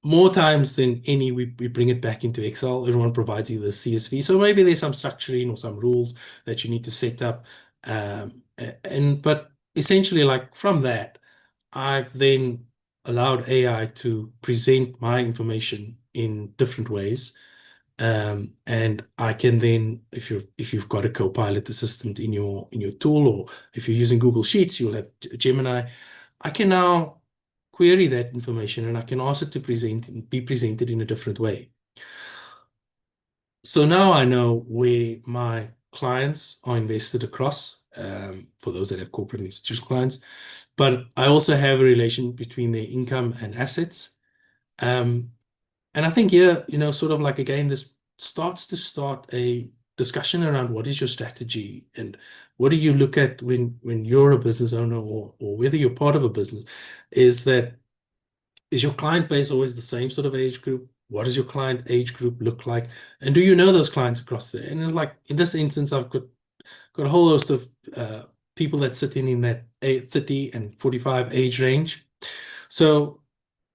more times than any, we bring it back into Excel. Everyone provides either CSV. So maybe there's some structuring or some rules that you need to set up. But essentially, like from that, I've then allowed AI to present my information in different ways. And I can then, if you've got a Copilot assistant in your tool, or if you're using Google Sheets, you'll have Gemini. I can now query that information and I can ask it to be presented in a different way. So now I know where my clients are invested across, for those that have corporate and institutional clients, but I also have a relation between their income and assets. And I think here, you know, sort of like again, this start a discussion around what is your strategy and what do you look at when you're a business owner or whether you're part of a business, is your client base always the same sort of age group? What does your client age group look like? And do you know those clients across there? And like in this instance, I've got a whole host of people that sit in that 30 and 45 age range. So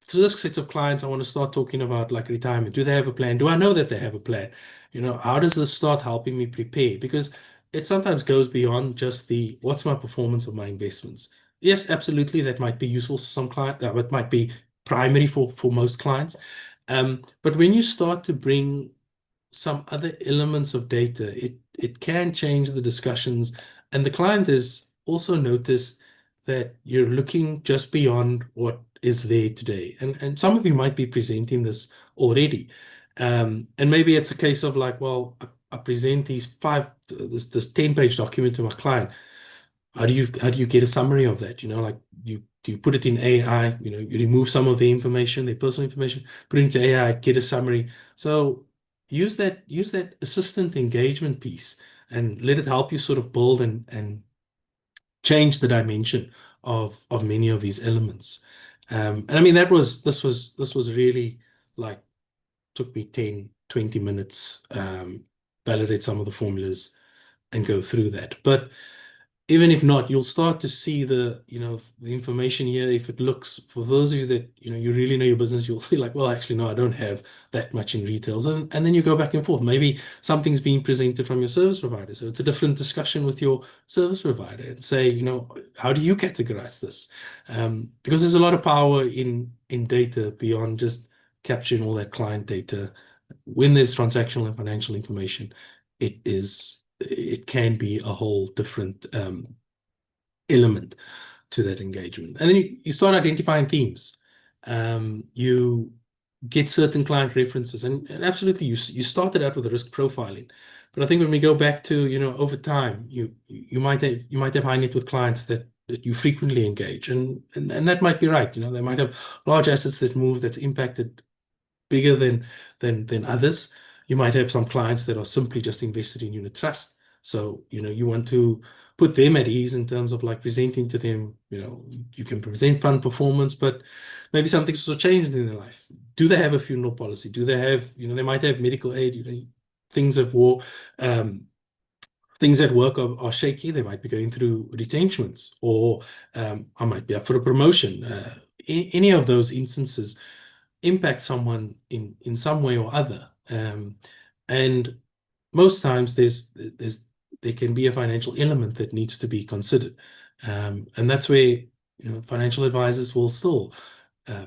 to this set of clients, I want to start talking about like retirement. Do they have a plan? Do I know that they have a plan? You know, how does this start helping me prepare? Because it sometimes goes beyond just the what's my performance of my investments. Yes, absolutely, that might be useful for some client. It might be primary for most clients. But when you start to bring some other elements of data, it can change the discussions. And the client has also noticed that you're looking just beyond what is there today. And some of you might be presenting this already. And maybe it's a case of like, well, I present this 10-page document to my client. How do you get a summary of that? You know, like do you put it in AI? You know, you remove some of the information, their personal information, put it into AI, get a summary. So use that assistant engagement piece and let it help you sort of build and change the dimension of many of these elements. And I mean this was really like took me 20 minutes, validate some of the formulas and go through that. But even if not, you'll start to see the information here. If it looks, for those of you that, you really know your business, you'll see like, well, actually, no, I don't have that much in retails. And then you go back and forth. Maybe something's being presented from your service provider. So it's a different discussion with your service provider and say, how do you categorize this? Because there's a lot of power in data beyond just capturing all that client data. When there's transactional and financial information, it can be a whole different element to that engagement. And then you start identifying themes. You get certain client references, and absolutely, you started out with the risk profiling. But I think when we go back to, over time, you might have high net worth clients that you frequently engage, and that might be right. They might have large assets that move, that's impacted bigger than others. You might have some clients that are simply just invested in unit trust. So, you want to put them at ease in terms of like presenting to them, you can present fund performance, but maybe something's also changed in their life. Do they have a funeral policy? Do they have, they might have medical aid, things of war, things at work are shaky. They might be going through retrenchments, or I might be up for a promotion. Any of those instances impact someone in some way or other. And most times there can be a financial element that needs to be considered. And that's where financial advisors will still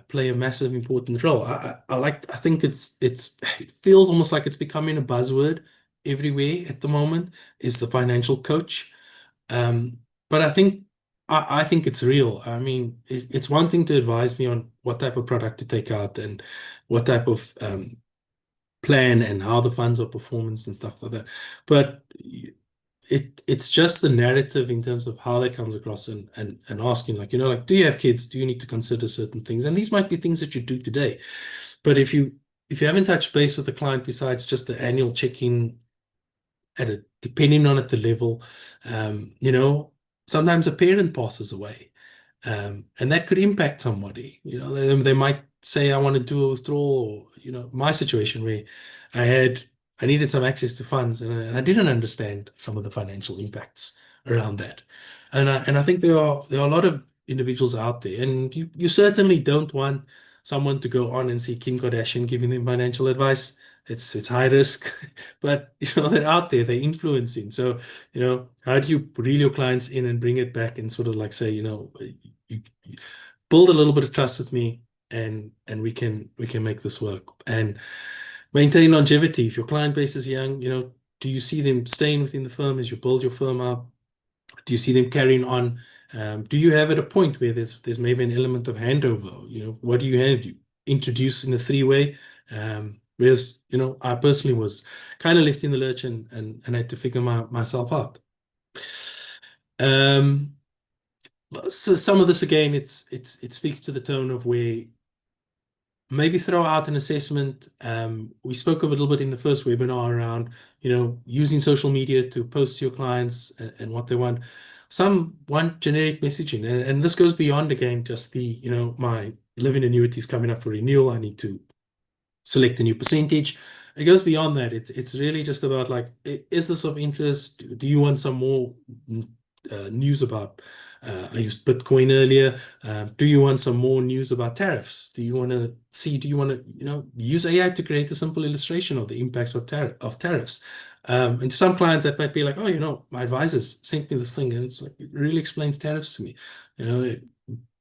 play a massive important role. I think it feels almost like it's becoming a buzzword everywhere at the moment, is the financial coach. But I think it's real. I mean, it's one thing to advise me on what type of product to take out and what type of plan and how the funds are performance and stuff like that. But it's just the narrative in terms of how that comes across, and asking like, do you have kids? Do you need to consider certain things? And these might be things that you do today. But if you haven't touched base with the client besides just the annual check-in depending on at the level, sometimes a parent passes away, and that could impact somebody. They might say, I want to do a withdrawal, or, my situation where I needed some access to funds, and I didn't understand some of the financial impacts around that. And I think there are a lot of individuals out there, and you certainly don't want someone to go on and see Kim Kardashian giving them financial advice. It's high risk, but they're out there, they're influencing. So, how do you reel your clients in and bring it back and sort of like say, you build a little bit of trust with me, and we can make this work and maintain longevity. If your client base is young, do you see them staying within the firm as you build your firm up? Do you see them carrying on? Do you have at a point where there's maybe an element of handover? What do you have? Do you introduce in a three-way? Whereas, I personally was kind of left in the lurch and had to figure myself out. So some of this again, it speaks to the tone of where maybe throw out an assessment. We spoke a little bit in the first webinar around, using social media to post to your clients and what they want. Some want generic messaging, and this goes beyond again just the, my living annuity is coming up for renewal. I need to select a new percentage. It goes beyond that. It's really just about like, is this of interest? Do you want some more news about? I used Bitcoin earlier. Do you want some more news about tariffs? Do you want to use AI to create a simple illustration of the impacts of tariffs? And to some clients that might be like, oh, my advisors sent me this thing, and it's like, it really explains tariffs to me.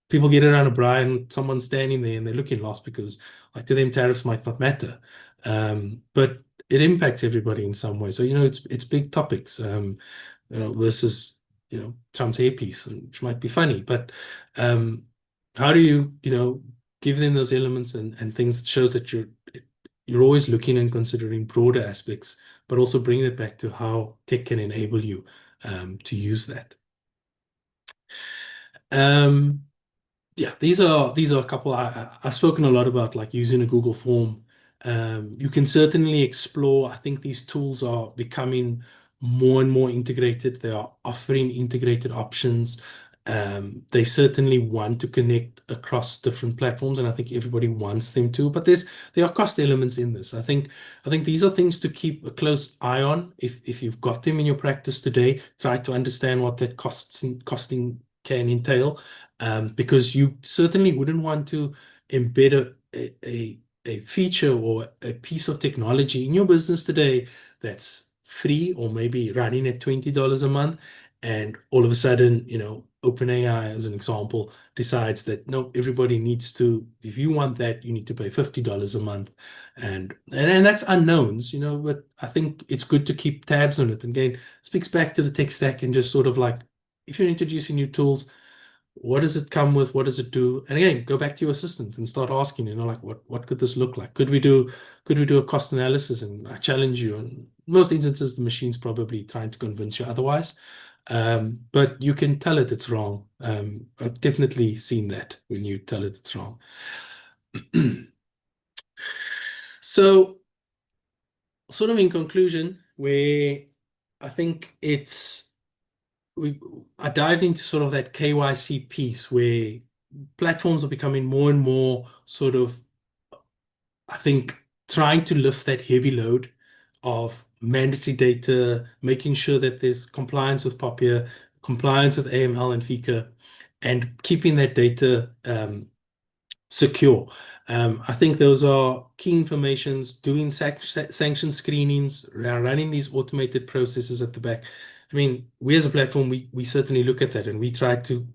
People get around a Brian, someone's standing there and they're looking lost because like to them tariffs might not matter. But it impacts everybody in some way. So, it's big topics, versus, Trump's hairpiece, which might be funny, but how do you, give them those elements and things that shows that you're always looking and considering broader aspects, but also bringing it back to how tech can enable you to use that. Yeah, these are a couple. I've spoken a lot about like using a Google form. You can certainly explore. I think these tools are becoming more and more integrated. They are offering integrated options. They certainly want to connect across different platforms, and I think everybody wants them to. But there are cost elements in this. I think these are things to keep a close eye on. If you've got them in your practice today, try to understand what that costing can entail, because you certainly wouldn't want to embed a feature or a piece of technology in your business today that's free or maybe running at $20 a month, and all of a sudden, OpenAI, as an example, decides that no, everybody needs to, if you want that, you need to pay $50 a month. And that's unknowns, but I think it's good to keep tabs on it. And again, speaks back to the tech stack and just sort of like, if you're introducing new tools, what does it come with? What does it do? And again, go back to your assistant and start asking, like what could this look like? Could we do a cost analysis? And I challenge you. In most instances, the machine's probably trying to convince you otherwise. But you can tell it it's wrong. I've definitely seen that when you tell it it's wrong. So, sort of in conclusion, where I think I dived into sort of that KYC piece where platforms are becoming more and more sort of, I think, trying to lift that heavy load of mandatory data, making sure that there's compliance with POPIA, compliance with AML and FICA, and keeping that data secure. I think those are key informations, doing sanction screenings, running these automated processes at the back. I mean, we as a platform, we certainly look at that and we try to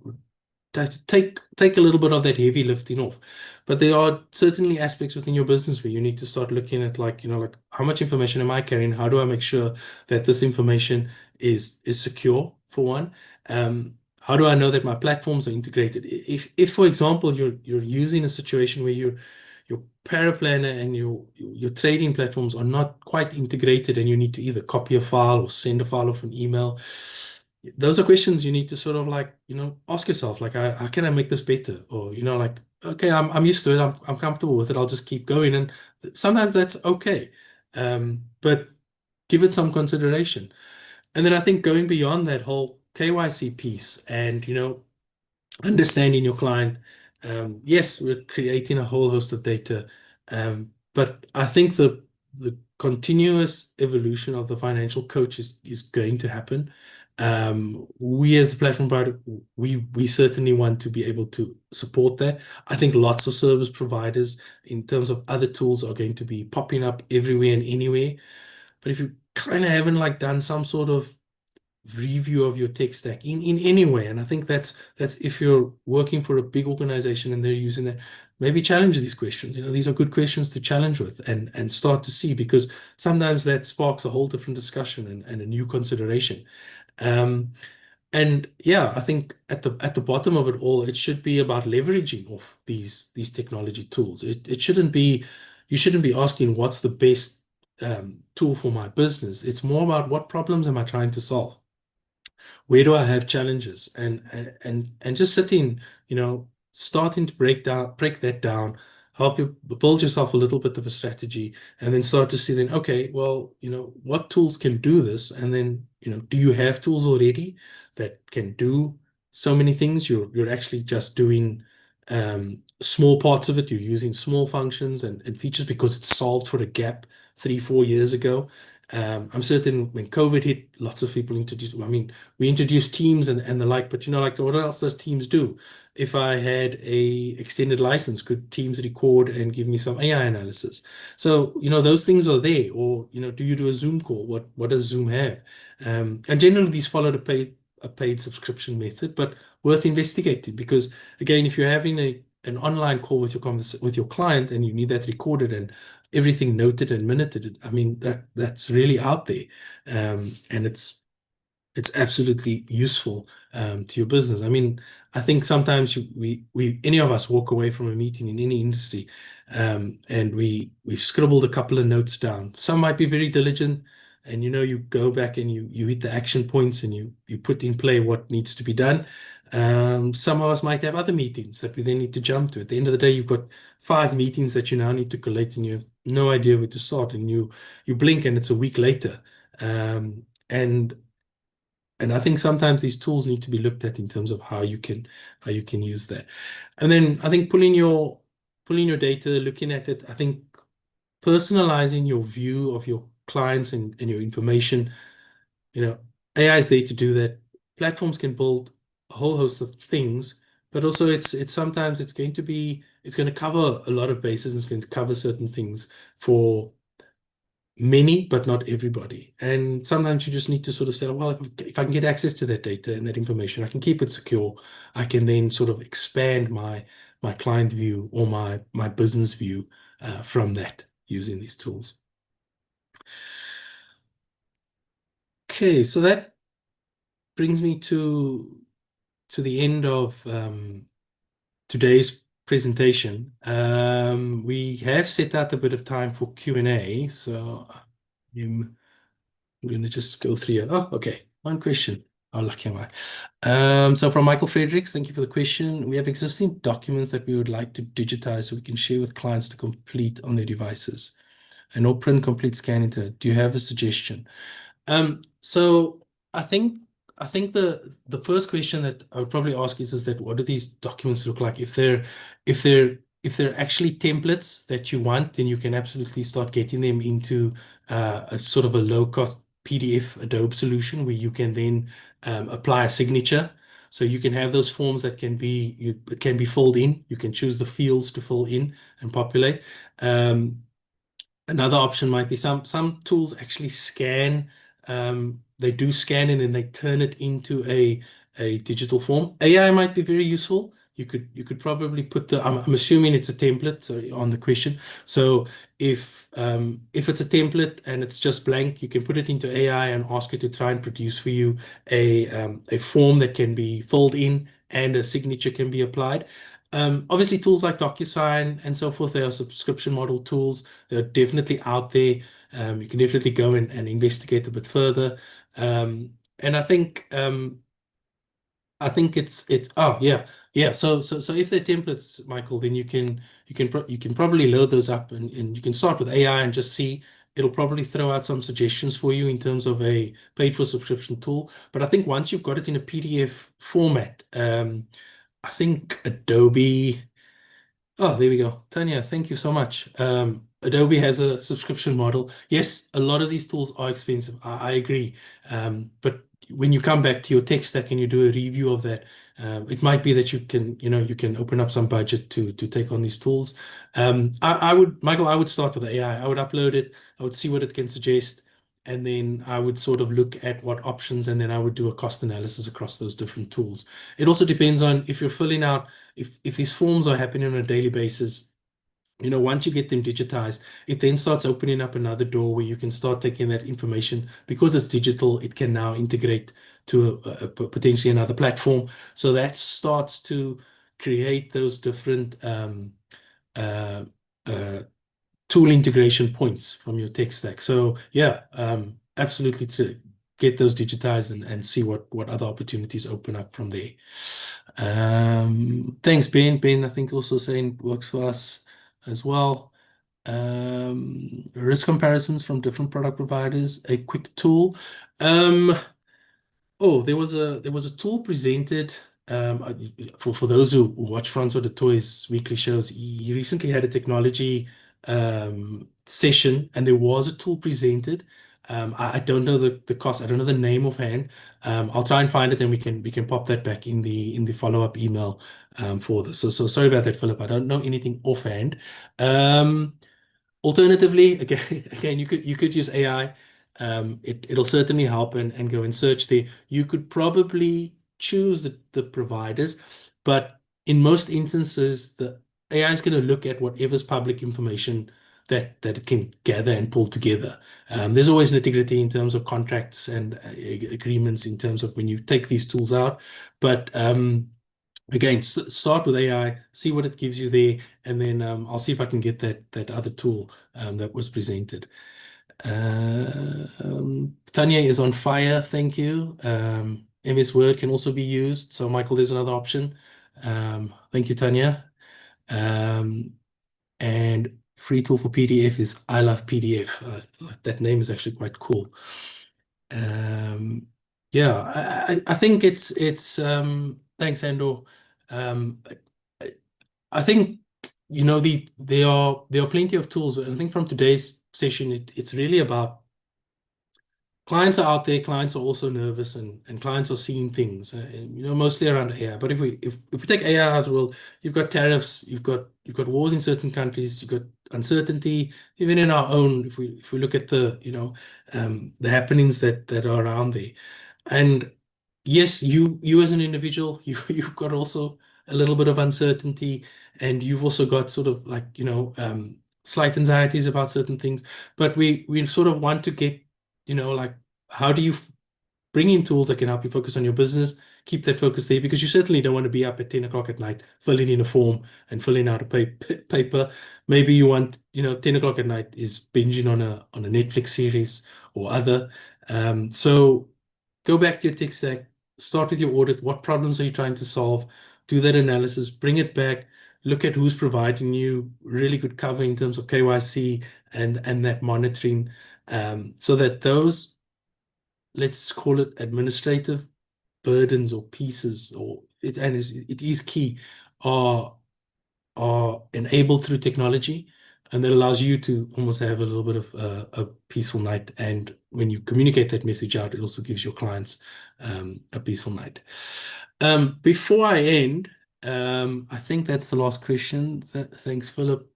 take a little bit of that heavy lifting off. But there are certainly aspects within your business where you need to start looking at like how much information am I carrying? How do I make sure that this information is secure for one? How do I know that my platforms are integrated? If for example, you're using a situation where your paraplanner and your trading platforms are not quite integrated and you need to either copy a file or send a file off an email, those are questions you need to sort of like, ask yourself, like, how can I make this better? Or, like, okay, I'm used to it. I'm comfortable with it. I'll just keep going. And sometimes that's okay. But give it some consideration. And then I think going beyond that whole KYC piece and, understanding your client. Yes, we're creating a whole host of data, but I think the continuous evolution of the financial coach is going to happen. We as a platform provider, we certainly want to be able to support that. I think lots of service providers in terms of other tools are going to be popping up everywhere and anywhere. But if you kind of haven't like done some sort of review of your tech stack in any way. And I think that's if you're working for a big organization and they're using that, maybe challenge these questions. These are good questions to challenge with and start to see, because sometimes that sparks a whole different discussion and a new consideration. Um, and yeah, I think at the bottom of it all, it should be about leveraging off these technology tools. It shouldn't be you shouldn't be asking what's the best tool for my business. It's more about what problems am I trying to solve? Where do I have challenges? And just sitting, starting to break that down, help you build yourself a little bit of a strategy, and then start to see then, okay, well, what tools can do this? And then, do you have tools already that can do so many things? You're actually just doing small parts of it. You're using small functions and features because it's solved for a gap 3, 4 years ago. I'm certain when COVID hit, lots of people introduced, I mean, we introduced Teams and the like, but like what else does Teams do? If I had a extended license, could Teams record and give me some AI analysis? So, those things are there. Or, do you do a Zoom call? What does Zoom have? And generally these followed a paid subscription method, but worth investigating, because again, if you're having an online call with your client and you need that recorded and everything noted and minuted, I mean that's really out there, and it's absolutely useful to your business. I mean, I think sometimes we any of us walk away from a meeting in any industry, and we've scribbled a couple of notes down. Some might be very diligent, and you go back and you hit the action points and you put in play what needs to be done. Some of us might have other meetings that we then need to jump to. At the end of the day, you've got 5 meetings that you now need to collate, and you have no idea where to start. And you blink, and it's a week later. And And I think sometimes these tools need to be looked at in terms of how you can use that. And then I think pulling your data, looking at it, I think personalizing your view of your clients and your information, you know, AI is there to do that. Platforms can build a whole host of things, but also it's sometimes it's going to cover a lot of bases. It's going to cover certain things for many, but not everybody. And sometimes you just need to sort of say, well, if I can get access to that data and that information, I can keep it secure. I can then sort of expand my client view or my business view from that using these tools. Okay, so that brings me to the end of today's presentation. We have set out a bit of time for Q&A, so I'm going to just go through it. Oh, okay. One question. Oh, lucky am I. So from Michael Fredericks, thank you for the question. We have existing documents that we would like to digitize so we can share with clients to complete on their devices and or print complete scan into it. Do you have a suggestion? So I think the first question that I would probably ask is that what do these documents look like? If they're actually templates that you want, then you can absolutely start getting them into a sort of a low cost PDF Adobe solution where you can then apply a signature. So you can have those forms that it can be filled in. You can choose the fields to fill in and populate. Another option might be some tools actually scan. They do scan and then they turn it into a digital form. AI might be very useful. You could probably put I'm assuming it's a template so on the question. So if it's a template and it's just blank, you can put it into AI and ask it to try and produce for you a form that can be filled in and a signature can be applied. Obviously, tools like DocuSign and so forth, they are subscription model tools. They're definitely out there. You can definitely go and investigate a bit further. And I think it's oh yeah. So if they're templates, Michael, then you can probably load those up and you can start with AI and just see. It'll probably throw out some suggestions for you in terms of a paid for subscription tool. But I think once you've got it in a PDF format, I think Adobe. Oh, there we go. Tanya, thank you so much. Adobe has a subscription model. Yes, a lot of these tools are expensive. I agree. But when you come back to your tech stack and you do a review of that, it might be that you can open up some budget to take on these tools. Michael, I would start with the AI. I would upload it. I would see what it can suggest. And then I would sort of look at what options, and then I would do a cost analysis across those different tools. It also depends on if you're filling out if these forms are happening on a daily basis, once you get them digitized, it then starts opening up another door where you can start taking that information because it's digital. It can now integrate to potentially another platform. So that starts to create those different uh, uh, tool integration points from your tech stack. So yeah, absolutely to get those digitized and see what other opportunities open up from there. Thanks, Ben. Ben, I think also saying works for us as well. Risk comparisons from different product providers, a quick tool. Oh, there was a tool presented for those who watch Francois du Toit's weekly shows. He recently had a technology session, and there was a tool presented. I don't know the cost. I don't know the name offhand. I'll try and find it, and we can pop that back in the follow-up email for this. So sorry about that, Philip. I don't know anything offhand. Alternatively, again, you could use AI. It'll certainly help and go and search there. You could probably choose the providers, but in most instances, the AI is going to look at whatever's public information that it can gather and pull together. There's always nitty-gritty in terms of contracts and agreements in terms of when you take these tools out, but again, start with AI, see what it gives you there, and then I'll see if I can get that other tool that was presented. Tanya is on fire. Thank you. MS Word can also be used. So Michael, there's another option. Thank you, Tanya. And free tool for PDF is I Love PDF. That name is actually quite cool. Um, Yeah, I think it's thanks, Andor. Um, I, I think there are plenty of tools, and I think from today's session, it's really about clients are out there, clients are also nervous, and clients are seeing things, and, mostly around AI. But if we take AI out, well, you've got tariffs, you've got wars in certain countries, you've got uncertainty, even in our own. If we look at the happenings that are around there, and yes, you as an individual, you've got also a little bit of uncertainty, and you've also got sort of like slight anxieties about certain things. But we sort of want to get like, how do you bring in tools that can help you focus on your business, keep that focus there, because you certainly don't want to be up at 10 o'clock at night filling in a form and filling out a paper. Maybe you want, 10 o'clock at night is binging on a Netflix series or other. So go back to your tech stack, start with your audit. What problems are you trying to solve? Do that analysis, bring it back, look at who's providing you really good cover in terms of KYC and that monitoring, so that those, let's call it administrative burdens or pieces, it is key, are enabled through technology, and that allows you to almost have a little bit of a peaceful night. And when you communicate that message out, it also gives your clients a peaceful night. Before I end, I think that's the last question. Thanks, Philip.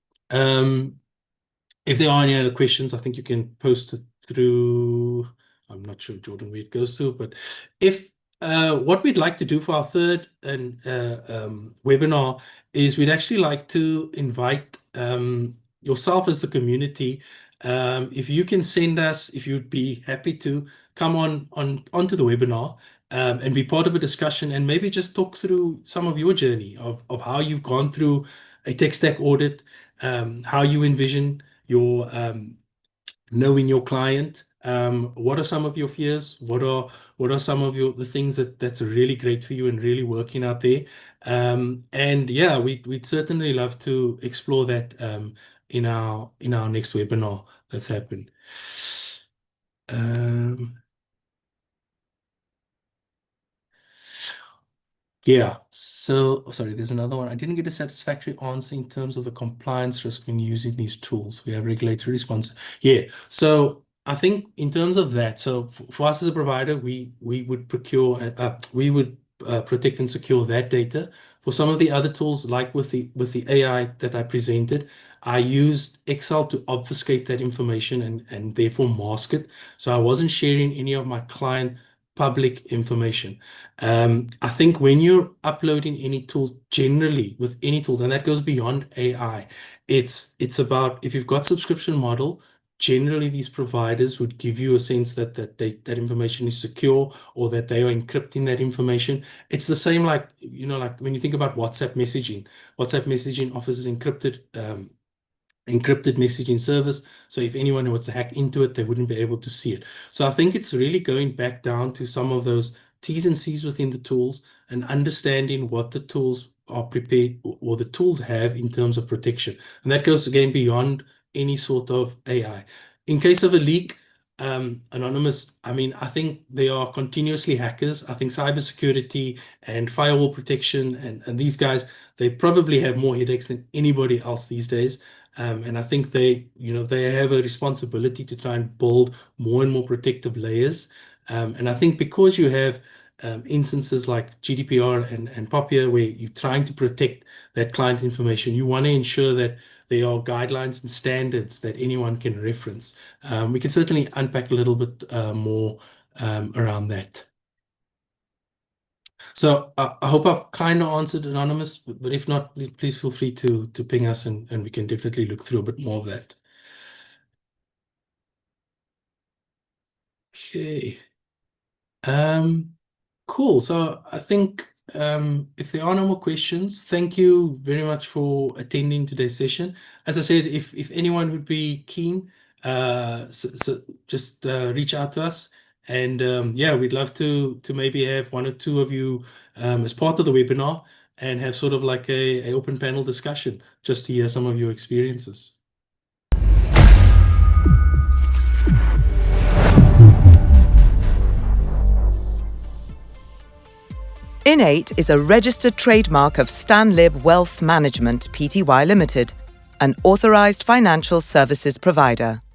If there are any other questions, I think you can post it through. I'm not sure, Jordan, where it goes to, but if what we'd like to do for our third webinar is we'd actually like to invite yourself as the community. If you can send us, if you'd be happy to come onto the webinar and be part of a discussion, and maybe just talk through some of your journey of how you've gone through a tech stack audit, how you envision your knowing your client. What are some of your fears? What are some of the things that's really great for you and really working out there? And yeah, we'd certainly love to explore that in our next webinar that's happened. Yeah. So, sorry, there's another one. I didn't get a satisfactory answer in terms of the compliance risk when using these tools. We have regulatory response. Yeah. So I think in terms of that, so for us as a provider, we would protect and secure that data. For some of the other tools, like with the AI that I presented, I used Excel to obfuscate that information and therefore mask it. So I wasn't sharing any of my client public information. I think when you're uploading any tools, generally with any tools, and that goes beyond AI, it's about, if you've got subscription model, generally these providers would give you a sense that information is secure, or that they are encrypting that information. It's the same like when you think about WhatsApp messaging. WhatsApp messaging offers encrypted messaging service. So if anyone were to hack into it, they wouldn't be able to see it. So I think it's really going back down to some of those T's and C's within the tools, and understanding what the tools are prepared, or the tools have in terms of protection. And that goes again beyond any sort of AI. In case of a leak, anonymous, I mean, I think they are continuously hackers. I think cybersecurity and firewall protection and these guys, they probably have more headaches than anybody else these days. And I think they have a responsibility to try and build more and more protective layers. And I think because you have instances like GDPR and POPIA, where you're trying to protect that client information, you want to ensure that there are guidelines and standards that anyone can reference. We can certainly unpack a little bit more around that. So I hope I've kind of answered anonymous, but if not, please feel free to ping us, and we can definitely look through a bit more of that. Okay. Cool. So I think if there are no more questions, thank you very much for attending today's session. As I said, if anyone would be keen, so just reach out to us, and yeah, we'd love to maybe have one or two of you as part of the webinar, and have sort of like a open panel discussion just to hear some of your experiences. INN8 is a registered trademark of Stanlib Wealth Management Pty Limited, an authorised financial services provider.